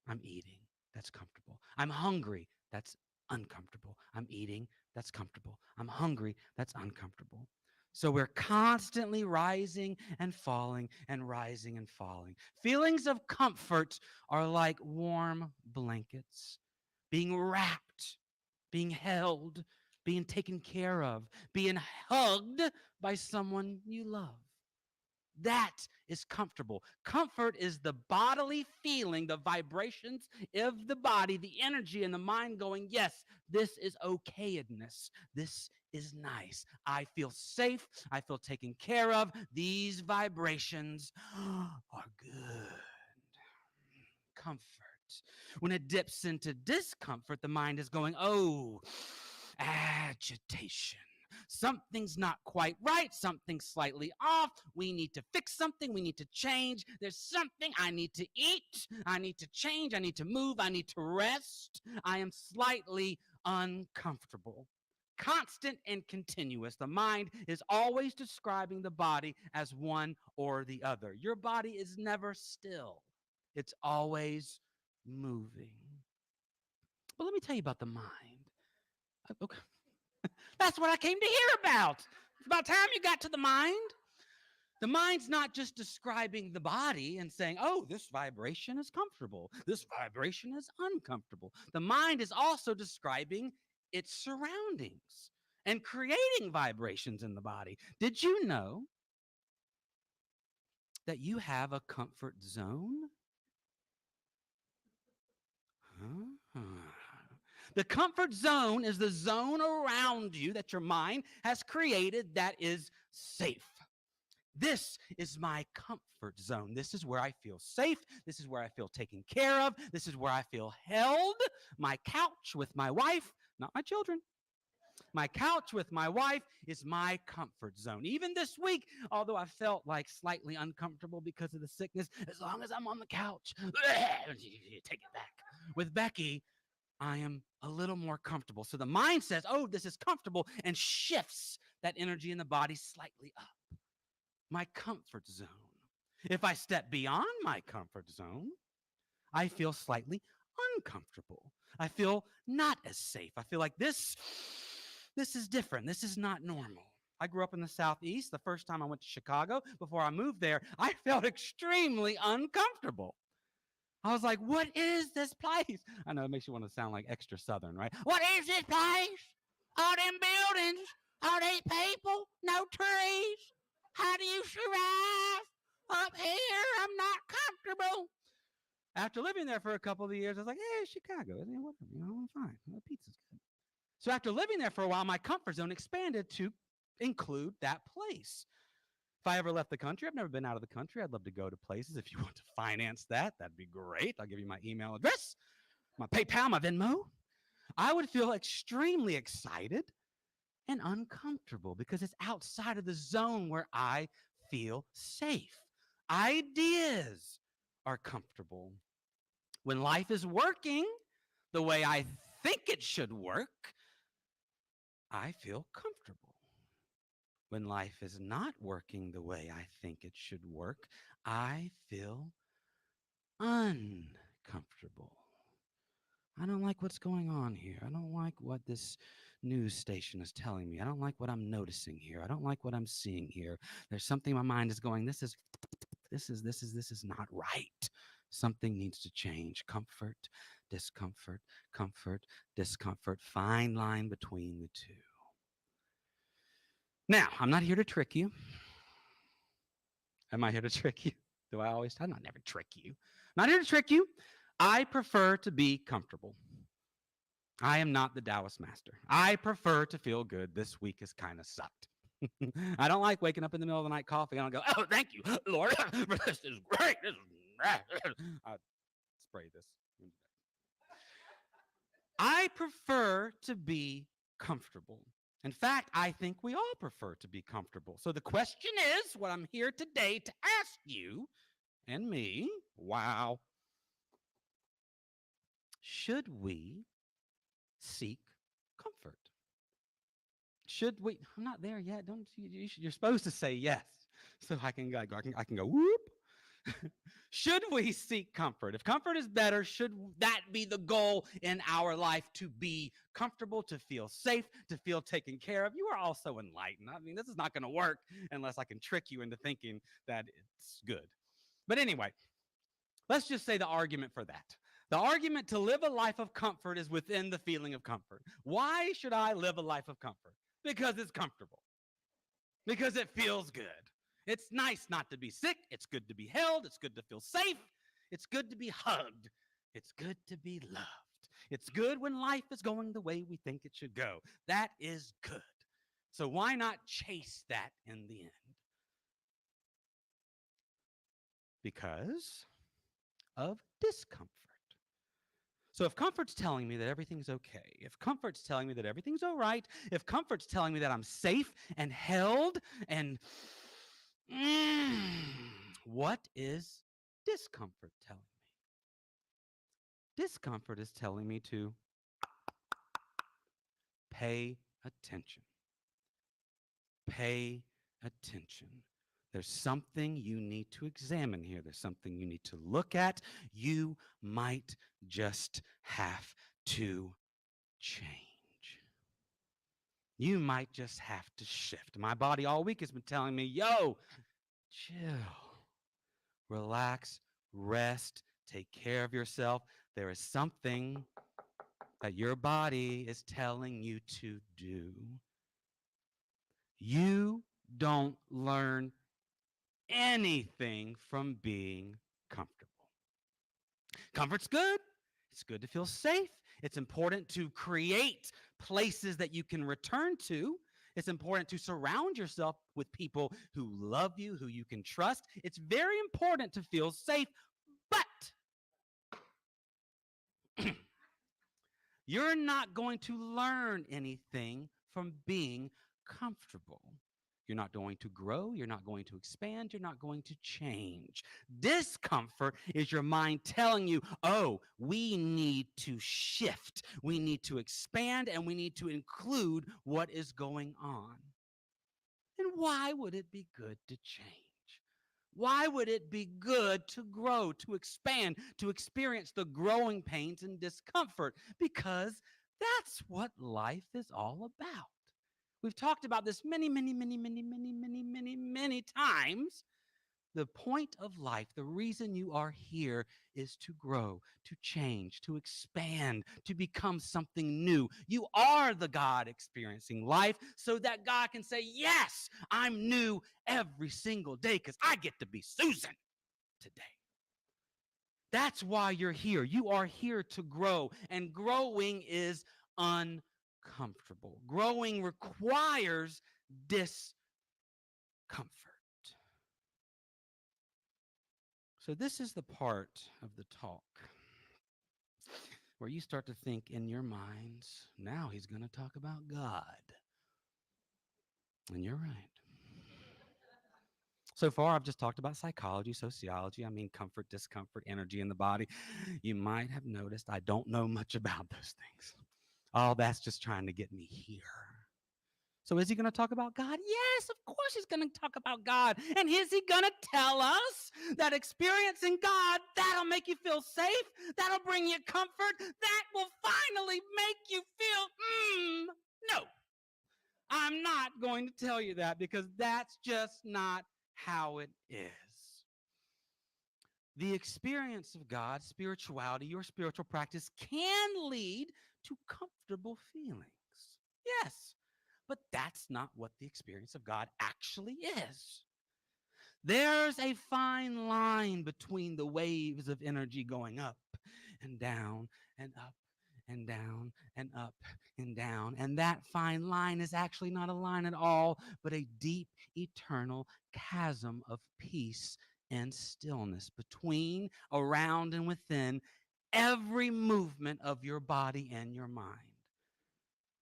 I'm eating. That's comfortable. I'm hungry. That's uncomfortable. I'm eating. That's comfortable. I'm hungry. That's uncomfortable. So we're constantly rising and falling and rising and falling. Feelings of comfort are like warm blankets, being wrapped, being held, being taken care of, being hugged by someone you love. That is comfortable. Comfort is the bodily feeling, the vibrations of the body, the energy in the mind going, yes, this is okayedness. This is nice. I feel safe. I feel taken care of. These vibrations are good. Comfort. When it dips into discomfort, the mind is going, oh, agitation. Something's not quite right. Something's slightly off. We need to fix something. We need to change. There's something I need to eat. I need to change. I need to move. I need to rest. I am slightly uncomfortable. Constant and continuous. The mind is always describing the body as one or the other. Your body is never still, it's always moving. But let me tell you about the mind. Okay. That's what I came to hear about. It's about time you got to the mind. The mind's not just describing the body and saying, oh, this vibration is comfortable. This vibration is uncomfortable. The mind is also describing its surroundings and creating vibrations in the body. Did you know that you have a comfort zone? Huh? The comfort zone is the zone around you that your mind has created that is safe. This is my comfort zone. This is where I feel safe. This is where I feel taken care of. This is where I feel held. My couch with my wife, not my children. My couch with my wife is my comfort zone. Even this week, although I felt like slightly uncomfortable because of the sickness, as long as I'm on the couch, take it back. With Becky, I am a little more comfortable. So the mind says, oh, this is comfortable, and shifts that energy in the body slightly up. My comfort zone. If I step beyond my comfort zone, I feel slightly uncomfortable. I feel not as safe. I feel like this is different. This is not normal. I grew up in the Southeast. The first time I went to Chicago, before I moved there, I felt extremely uncomfortable. I was like, what is this place? I know it makes you want to sound like extra Southern, right? What is this place? All them buildings, all these people, no trees. How do you survive? Up here, I'm not comfortable. After living there for a couple of years, I was like, hey, Chicago, whatever, I'm fine. The pizza's good. So after living there for a while, my comfort zone expanded to include that place. If I ever left the country, I've never been out of the country. I'd love to go to places. If you want to finance that, that'd be great. I'll give you my email address, my PayPal, my Venmo. I would feel extremely excited and uncomfortable because it's outside of the zone where I feel safe. Ideas are comfortable. When life is working the way I think it should work, I feel comfortable. When life is not working the way I think it should work, I feel uncomfortable. I don't like what's going on here. I don't like what this news station is telling me. I don't like what I'm noticing here. I don't like what I'm seeing here. There's something my mind is going, this is not right. Something needs to change. Comfort, discomfort, comfort, discomfort. Fine line between the two. Now, I'm not here to trick you. Am I here to trick you? Do I always? I'm not never trick you. I'm not here to trick you. I prefer to be comfortable. I am not the Taoist master. I prefer to feel good. This week has kind of sucked. I don't like waking up in the middle of the night coughing. I don't go, oh, thank you, Lord. This is great. This is spray this. I prefer to be comfortable. In fact, I think we all prefer to be comfortable. So the question is what I'm here today to ask you and me, wow, should we seek comfort? Should we? I'm not there yet. Don't you're supposed to say yes, so I can go whoop. Should we seek comfort? If comfort is better, should that be the goal in our life, to be comfortable, to feel safe, to feel taken care of? You are all so enlightened. I mean, this is not going to work unless I can trick you into thinking that it's good. But anyway, let's just say the argument for that. The argument to live a life of comfort is within the feeling of comfort. Why should I live a life of comfort? Because it's comfortable. Because it feels good. It's nice not to be sick. It's good to be held. It's good to feel safe. It's good to be hugged. It's good to be loved. It's good when life is going the way we think it should go. That is good. So why not chase that in the end? Because of discomfort. So if comfort's telling me that everything's okay, if comfort's telling me that everything's all right, if comfort's telling me that I'm safe and held and what is discomfort telling me? Discomfort is telling me to pay attention. Pay attention. There's something you need to examine here. There's something you need to look at. You might just have to change. You might just have to shift. My body all week has been telling me, yo, chill, relax, rest, take care of yourself. There is something that your body is telling you to do. You don't learn anything from being comfortable. Comfort's good. It's good to feel safe. It's important to create places that you can return to. It's important to surround yourself with people who love you, who you can trust. It's very important to feel safe, but you're not going to learn anything from being comfortable. You're not going to grow. You're not going to expand. You're not going to change. Discomfort is your mind telling you, oh, we need to shift. We need to expand, and we need to include what is going on. And why would it be good to change? Why would it be good to grow, to expand, to experience the growing pains and discomfort? Because that's what life is all about. We've talked about this many times. The point of life, the reason you are here, is to grow, to change, to expand, to become something new. You are the God experiencing life so that God can say, yes, I'm new every single day because I get to be Susan today. That's why you're here. You are here to grow, and growing is uncomfortable. Growing requires discomfort. So this is the part of the talk where you start to think in your minds, now he's going to talk about God. And you're right. So far, I've just talked about psychology, sociology. I mean, comfort, discomfort, energy in the body. You might have noticed I don't know much about those things. All that's just trying to get me here. So is he going to talk about God? Yes, of course he's going to talk about God. And is he going to tell us that experiencing God, that'll make you feel safe? That'll bring you comfort? That will finally make you feel, no. I'm not going to tell you that because that's just not how it is. The experience of God, spirituality, your spiritual practice can lead to comfortable feelings. Yes. But that's not what the experience of God actually is. There's a fine line between the waves of energy going up and down and up and down and up and down. And that fine line is actually not a line at all, but a deep, eternal chasm of peace and stillness between, around, and within every movement of your body and your mind.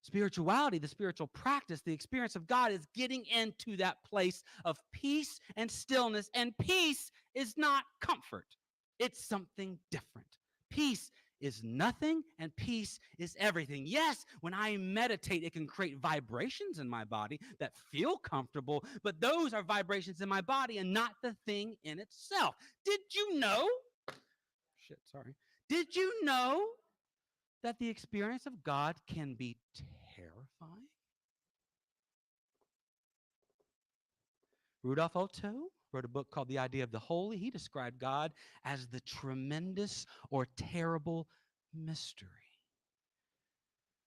Spirituality, the spiritual practice, the experience of God is getting into that place of peace and stillness. And peace is not comfort, it's something different. Peace is nothing, and peace is everything. Yes, when I meditate, it can create vibrations in my body that feel comfortable, but those are vibrations in my body and not the thing in itself. Did you know? Shit, sorry. Did you know that the experience of God can be terrifying? Rudolf Otto wrote a book called The Idea of the Holy. He described God as the tremendous or terrible mystery.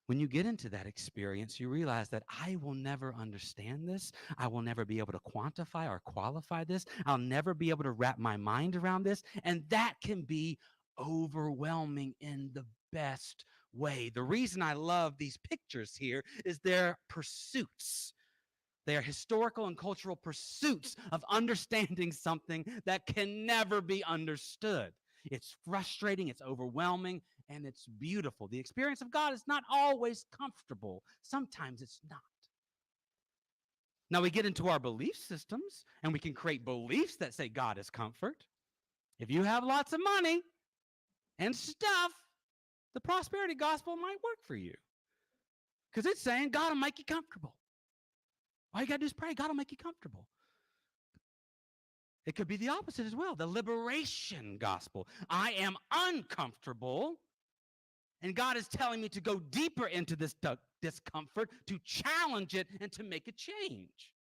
When you get into that experience, you realize that I will never understand this. I will never be able to quantify or qualify this. I'll never be able to wrap my mind around this. And that can be overwhelming in the best way. The reason I love these pictures here is their pursuits. They are historical and cultural pursuits of understanding something that can never be understood. It's frustrating, it's overwhelming, and it's beautiful. The experience of God is not always comfortable. Sometimes it's not. Now we get into our belief systems, and we can create beliefs that say God is comfort. If you have lots of money and stuff, the prosperity gospel might work for you because it's saying God will make you comfortable. All you got to do is pray. God will make you comfortable. It could be the opposite as well, the liberation gospel. I am uncomfortable, and God is telling me to go deeper into this discomfort, to challenge it, and to make a change.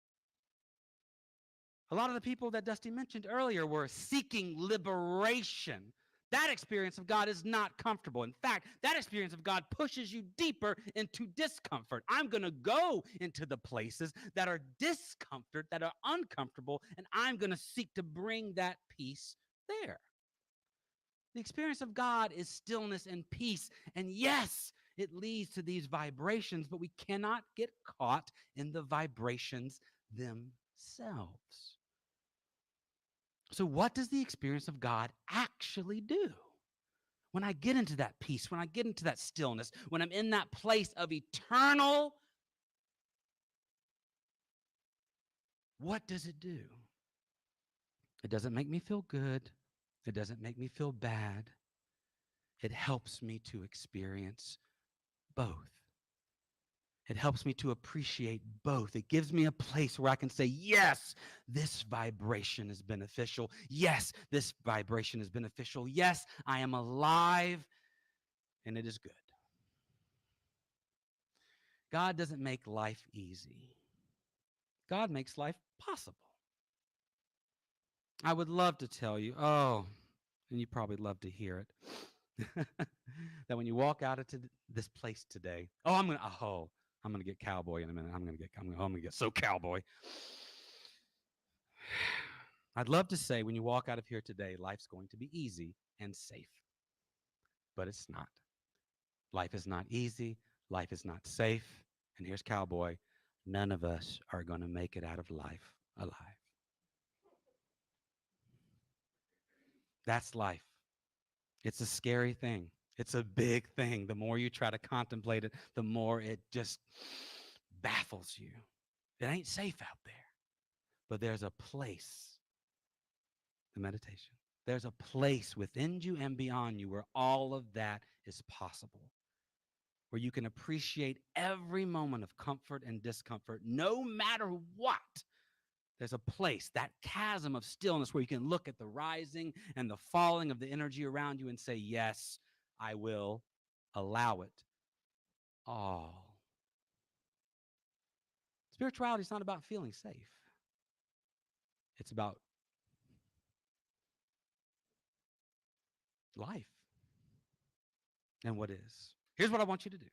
A lot of the people that Dusty mentioned earlier were seeking liberation. That experience of God is not comfortable. In fact, that experience of God pushes you deeper into discomfort. I'm going to go into the places that are discomfort, that are uncomfortable, and I'm going to seek to bring that peace there. The experience of God is stillness and peace. And yes, it leads to these vibrations, but we cannot get caught in the vibrations themselves. So what does the experience of God actually do? When I get into that peace, when I get into that stillness, when I'm in that place of eternal, what does it do? It doesn't make me feel good. It doesn't make me feel bad. It helps me to experience both. It helps me to appreciate both. It gives me a place where I can say, yes, this vibration is beneficial. Yes, this vibration is beneficial. Yes, I am alive, and it is good. God doesn't make life easy. God makes life possible. I would love to tell you, and you probably love to hear it, that when you walk out into this place today, I'm gonna get cowboy in a minute. I'm gonna get so cowboy. I'd love to say when you walk out of here today, life's going to be easy and safe, but it's not. Life is not easy. Life is not safe. And here's cowboy. None of us are going to make it out of life alive. That's life. It's a scary thing. It's a big thing. The more you try to contemplate it, the more it just baffles you. It ain't safe out there. But there's a place, the meditation. There's a place within you and beyond you where all of that is possible, where you can appreciate every moment of comfort and discomfort, no matter what. There's a place, that chasm of stillness, where you can look at the rising and the falling of the energy around you and say, yes, I will allow it all. Spirituality is not about feeling safe. It's about life and what is. Here's what I want you to do.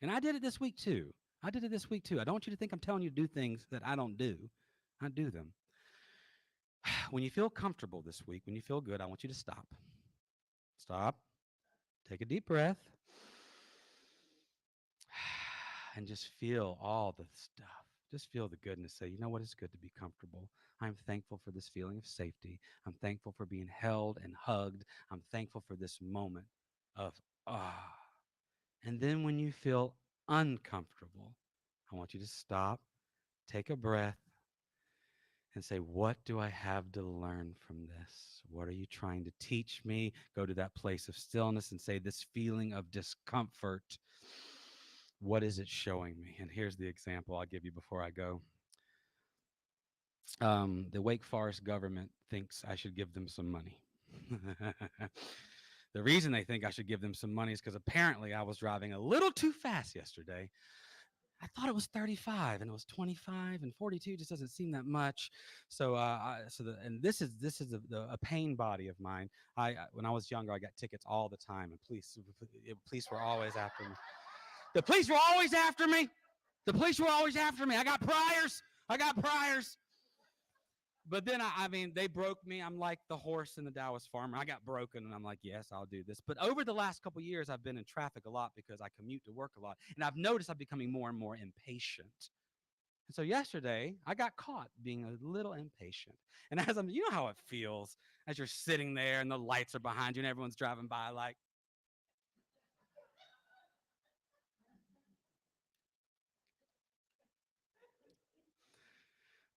And I did it this week too. I don't want you to think I'm telling you to do things that I don't do. I do them. When you feel comfortable this week, when you feel good, I want you to stop. Stop. Take a deep breath. And just feel all the stuff. Just feel the goodness. Say, you know what? It's good to be comfortable. I'm thankful for this feeling of safety. I'm thankful for being held and hugged. I'm thankful for this moment of And then when you feel uncomfortable, I want you to stop, take a breath, and say, what do I have to learn from this? What are you trying to teach me? Go to that place of stillness and say, this feeling of discomfort, what is it showing me? And here's the example I'll give you before I go. The Wake Forest government thinks I should give them some money. The reason they think I should give them some money is because apparently I was driving a little too fast yesterday. I thought it was 35 and it was 25 and 42 just doesn't seem that much. So, and this is a pain body of mine. When I was younger, I got tickets all the time, and police were always after me. The police were always after me. The police were always after me. I got priors. But then, I mean, they broke me. I'm like the horse in the Dallas Farmer. I got broken, and I'm like, yes, I'll do this. But over the last couple of years, I've been in traffic a lot because I commute to work a lot. And I've noticed I'm becoming more and more impatient. And so yesterday, I got caught being a little impatient. And you know how it feels as you're sitting there and the lights are behind you and everyone's driving by like,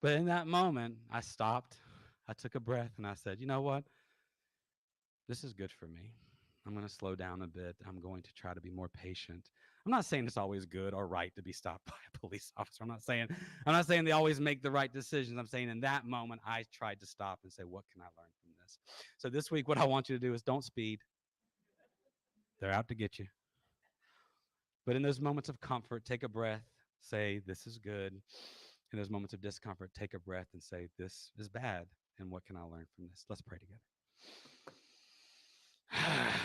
but in that moment, I stopped, I took a breath, and I said, you know what? This is good for me. I'm going to slow down a bit. I'm going to try to be more patient. I'm not saying it's always good or right to be stopped by a police officer. I'm not saying they always make the right decisions. I'm saying in that moment, I tried to stop and say, what can I learn from this? So this week, what I want you to do is don't speed. They're out to get you. But in those moments of comfort, take a breath, say, this is good. In those moments of discomfort, take a breath and say, this is bad. And what can I learn from this? Let's pray together.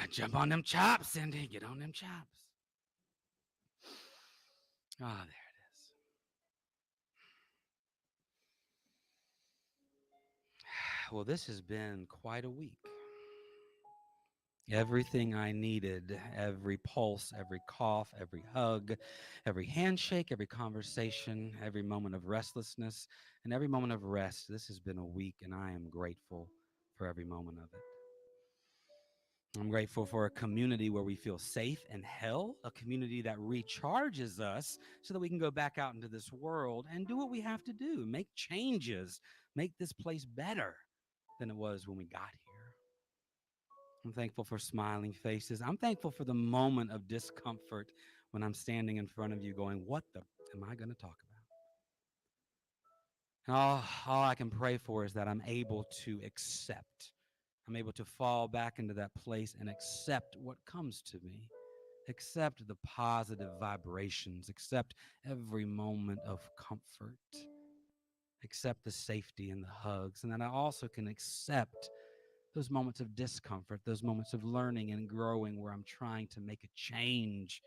Jump on them chops, Cindy. Get on them chops. Ah, there it is. Well, this has been quite a week. Everything I needed, every pulse, every cough, every hug, every handshake, every conversation, every moment of restlessness, and every moment of rest. This has been a week, and I am grateful for every moment of it. I'm grateful for a community where we feel safe and held, a community that recharges us so that we can go back out into this world and do what we have to do, make changes, make this place better than it was when we got here. I'm thankful for smiling faces. I'm thankful for the moment of discomfort when I'm standing in front of you going, what the am I going to talk about? And all I can pray for is that I'm able to accept. I'm able to fall back into that place and accept what comes to me. Accept the positive vibrations. Accept every moment of comfort. Accept the safety and the hugs. And that I also can accept those moments of discomfort, those moments of learning and growing where I'm trying to make a change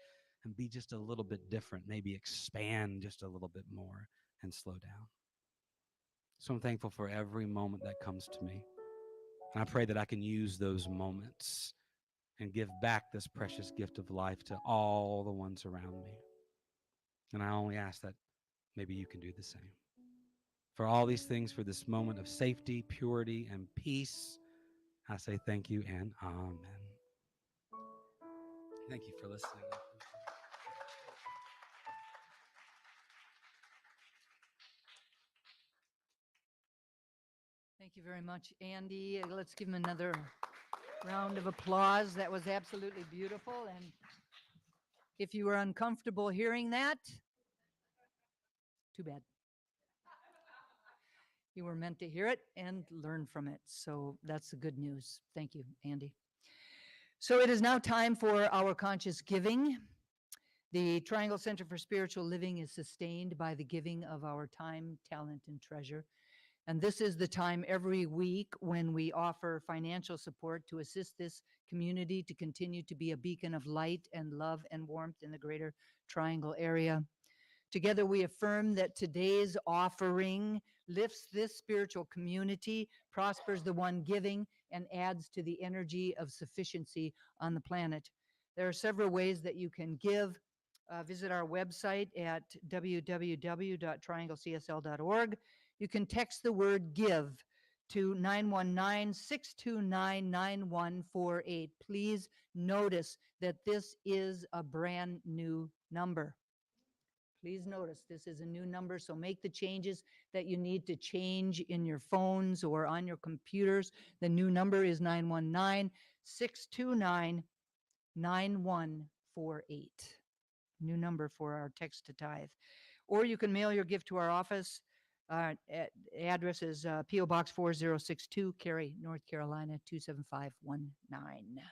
and be just a little bit different, maybe expand just a little bit more and slow down. So I'm thankful for every moment that comes to me. And I pray that I can use those moments and give back this precious gift of life to all the ones around me. And I only ask that maybe you can do the same. For all these things, for this moment of safety, purity, and peace, I say thank you and amen. Thank you for listening. Thank you very much, Andy. Let's give him another round of applause. That was absolutely beautiful. And if you were uncomfortable hearing that, too bad. You were meant to hear it and learn from it. So that's the good news. Thank you, Andy. So it is now time for our conscious giving. The Triangle Center for Spiritual Living is sustained by the giving of our time, talent, and treasure. And this is the time every week when we offer financial support to assist this community to continue to be a beacon of light and love and warmth in the greater Triangle area. Together we affirm that today's offering lifts this spiritual community, prospers the one giving, and adds to the energy of sufficiency on the planet. There are several ways that you can give. Visit our website at www.trianglecsl.org. You can text the word give to 919-629-9148. Please notice that this is a brand new number. Please notice this is a new number, so make the changes that you need to change in your phones or on your computers. The new number is 919-629-9148. New number for our text to tithe. Or you can mail your gift to our office. Address is PO Box 4062, Cary, North Carolina 27519.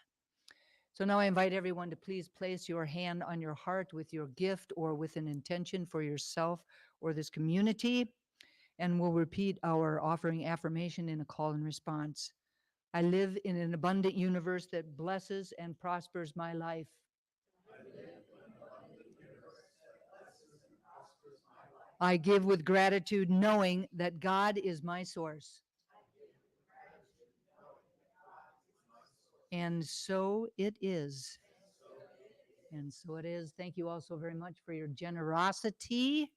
So now I invite everyone to please place your hand on your heart with your gift or with an intention for yourself or this community. And we'll repeat our offering affirmation in a call and response. I live in an abundant universe that blesses and prospers my life. I give with gratitude, knowing that God is my source. And so it is. And so it is. Thank you all so very much for your generosity.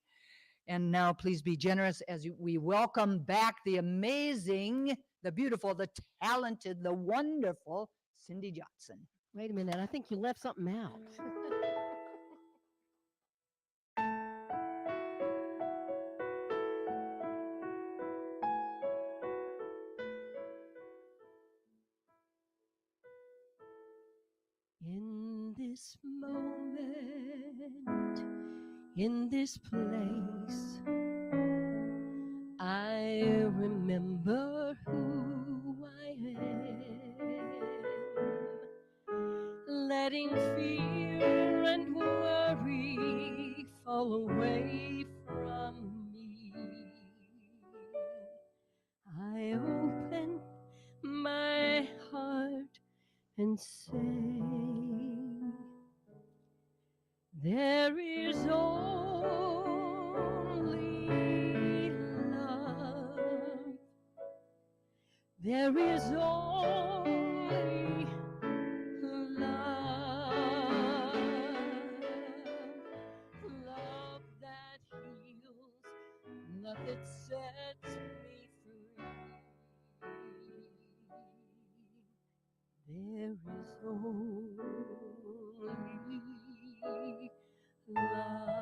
And now please be generous as we welcome back the amazing, the beautiful, the talented, the wonderful Cindy Johnson. Wait a minute. I think you left something out. In this moment, in this place, I remember who I am, letting fear and worry fall away from me. I open my heart and say, there is only love. There is only love. Love that heals, love that sets me free. There is only love.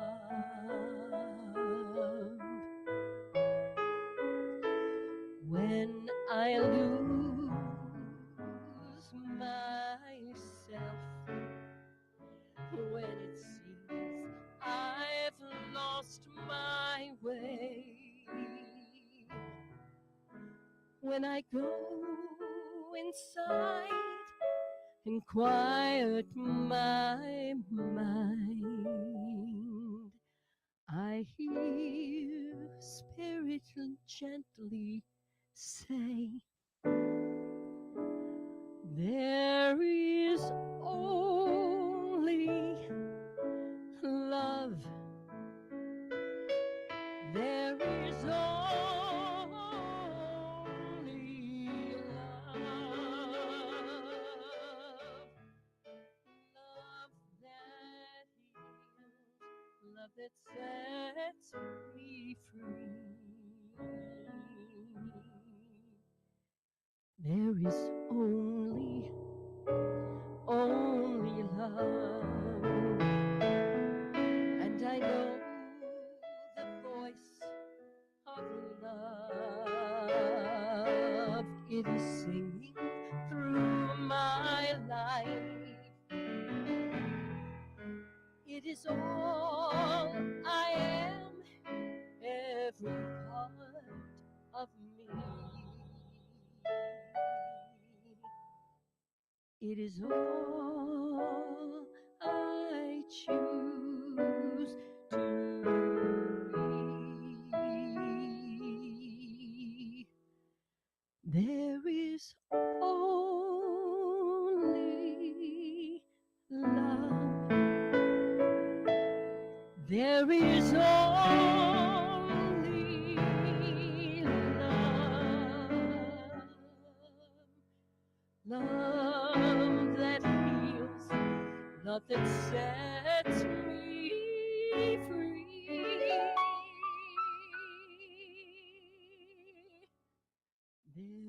When I lose myself, when it seems I've lost my way, when I go inside and quiet my mind, I hear Spirit gently say, there is only love. There is only love. Love that heals, love that sets me free. There is only love. And I know the voice of love. It is singing through my life. It is all I am, every part of me. It is all I choose to be. There is only love. There is only love. Love that heals, love that sets me free. There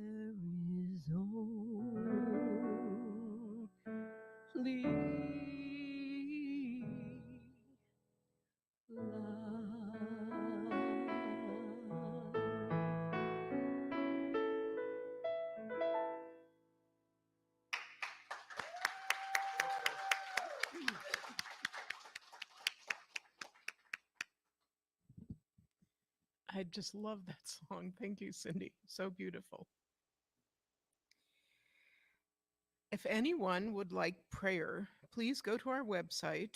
I just love that song. Thank you, Cindy. So beautiful. If anyone would like prayer, please go to our website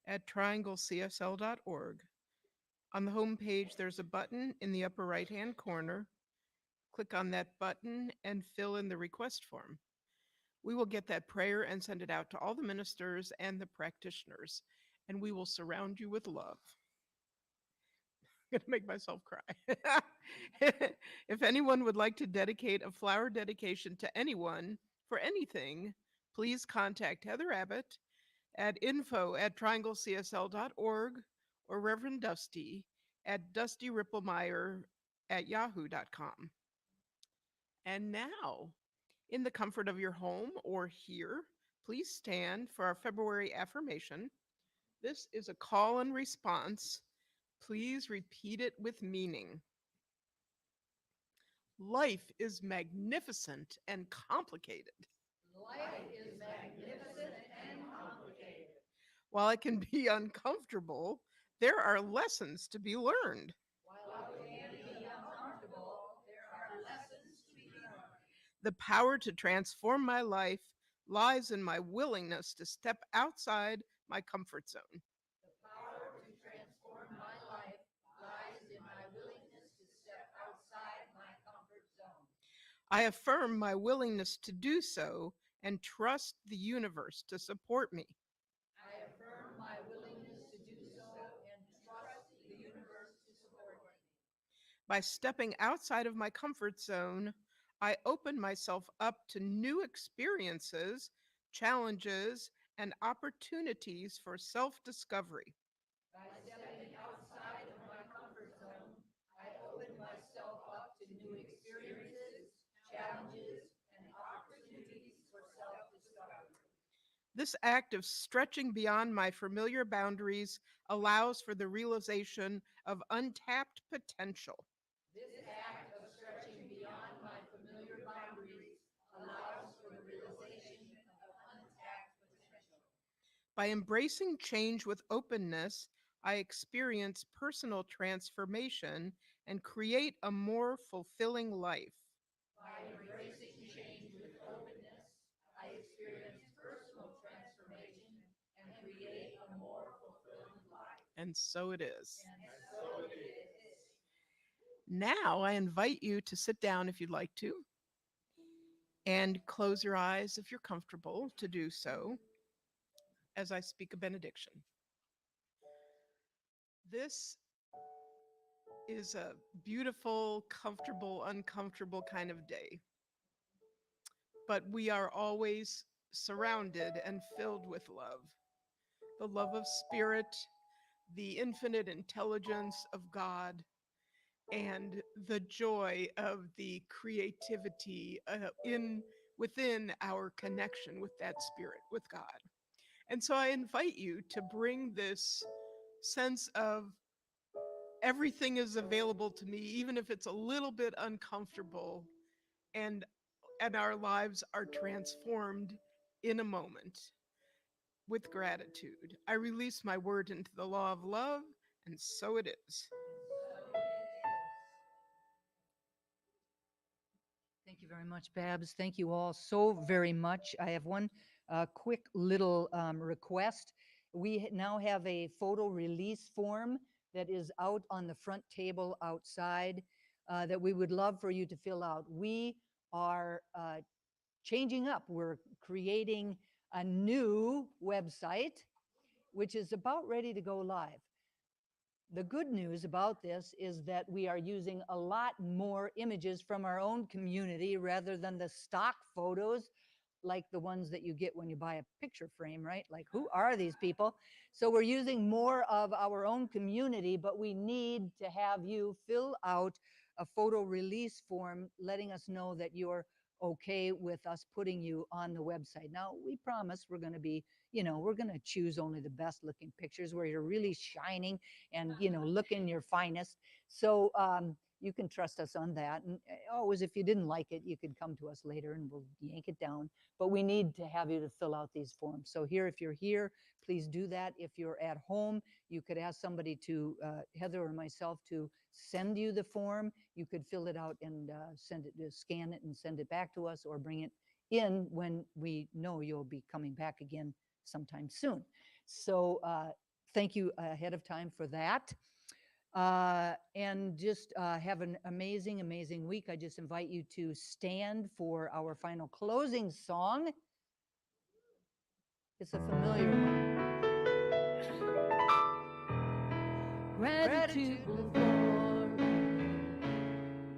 at trianglecsl.org. On the home page, there's a button in the upper right hand corner. Click on that button and fill in the request form. We will get that prayer and send it out to all the ministers and the practitioners, and we will surround you with love. I'm going to make myself cry. If anyone would like to dedicate a flower dedication to anyone for anything, please contact Heather Abbott at info@trianglecsl.org or Reverend Dusty at dustyripplemeyer@yahoo.com. And now, in the comfort of your home or here, please stand for our February affirmation. This is a call and response. Please repeat it with meaning. Life is magnificent and complicated. Life is magnificent and complicated. While it can be uncomfortable, there are lessons to be learned. While it can be uncomfortable, there are lessons to be learned. The power to transform my life lies in my willingness to step outside my comfort zone. The power to transform my life lies in my willingness to step outside my comfort zone. I affirm my willingness to do so and trust the universe to support me. I affirm my willingness to do so and trust the universe to support me. By stepping outside of my comfort zone, I open myself up to new experiences, challenges, and opportunities for self discovery. By stepping outside of my comfort zone, I open myself up to new experiences, challenges, and opportunities for self-discovery. This act of stretching beyond my familiar boundaries allows for the realization of untapped potential. This act of stretching beyond my familiar boundaries allows for the realization of untapped potential. By embracing change with openness, I experience personal transformation and create a more fulfilling life. By embracing change with openness, I experience personal transformation and create a more fulfilling life. And so it is. And so it is. Now I invite you to sit down if you'd like to, and close your eyes if you're comfortable to do so as I speak a benediction. This is a beautiful, comfortable, uncomfortable kind of day. But we are always surrounded and filled with love. The love of Spirit, the infinite intelligence of God, and the joy of the creativity within our connection with that Spirit, with God. And so I invite you to bring this sense of everything is available to me, even if it's a little bit uncomfortable, and our lives are transformed in a moment with gratitude. I release my word into the law of love, and so it is. Thank you very much, Babs. Thank you all so very much. I have one quick little request. We now have a photo release form that is out on the front table outside that we would love for you to fill out. We are changing up. We're creating a new website, which is about ready to go live. The good news about this is that we are using a lot more images from our own community rather than the stock photos like the ones that you get when you buy a picture frame, right? Like, who are these people? So we're using more of our own community, but we need to have you fill out a photo release form letting us know that you're okay with us putting you on the website. Now, we promise we're going to be, we're going to choose only the best looking pictures where you're really shining and, looking your finest. So, you can trust us on that. And always, if you didn't like it, you could come to us later and we'll yank it down. But we need to have you to fill out these forms. So here, if you're here, please do that. If you're at home, you could ask somebody to, Heather or myself, to send you the form. You could fill it out and send it, scan it and send it back to us, or bring it in when we know you'll be coming back again sometime soon. So thank you ahead of time for that. And just have an amazing, amazing week. I just invite you to stand for our final closing song. It's a familiar one. Gratitude before me.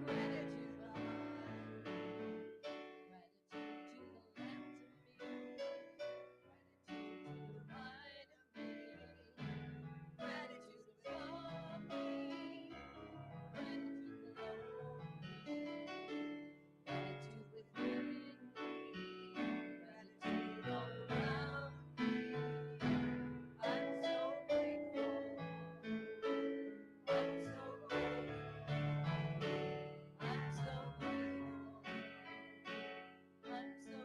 Gratitude behind me. Gratitude to the left of me. Gratitude to the right of me. Gratitude above me. Gratitude below me. Gratitude within me. Gratitude all around me. I'm so grateful. I'm so grateful. I'm so grateful. I'm so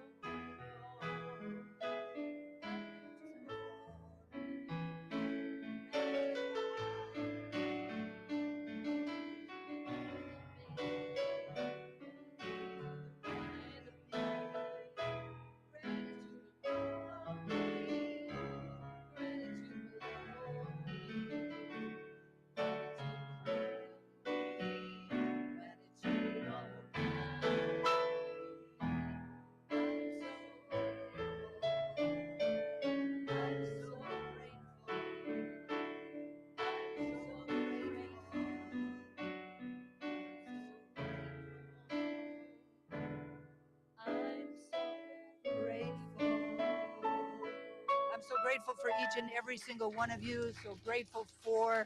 I'm so grateful for each and every single one of you. So grateful for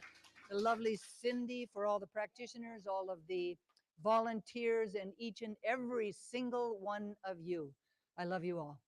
the lovely Cindy, for all the practitioners, all of the volunteers, and each and every single one of you. I love you all.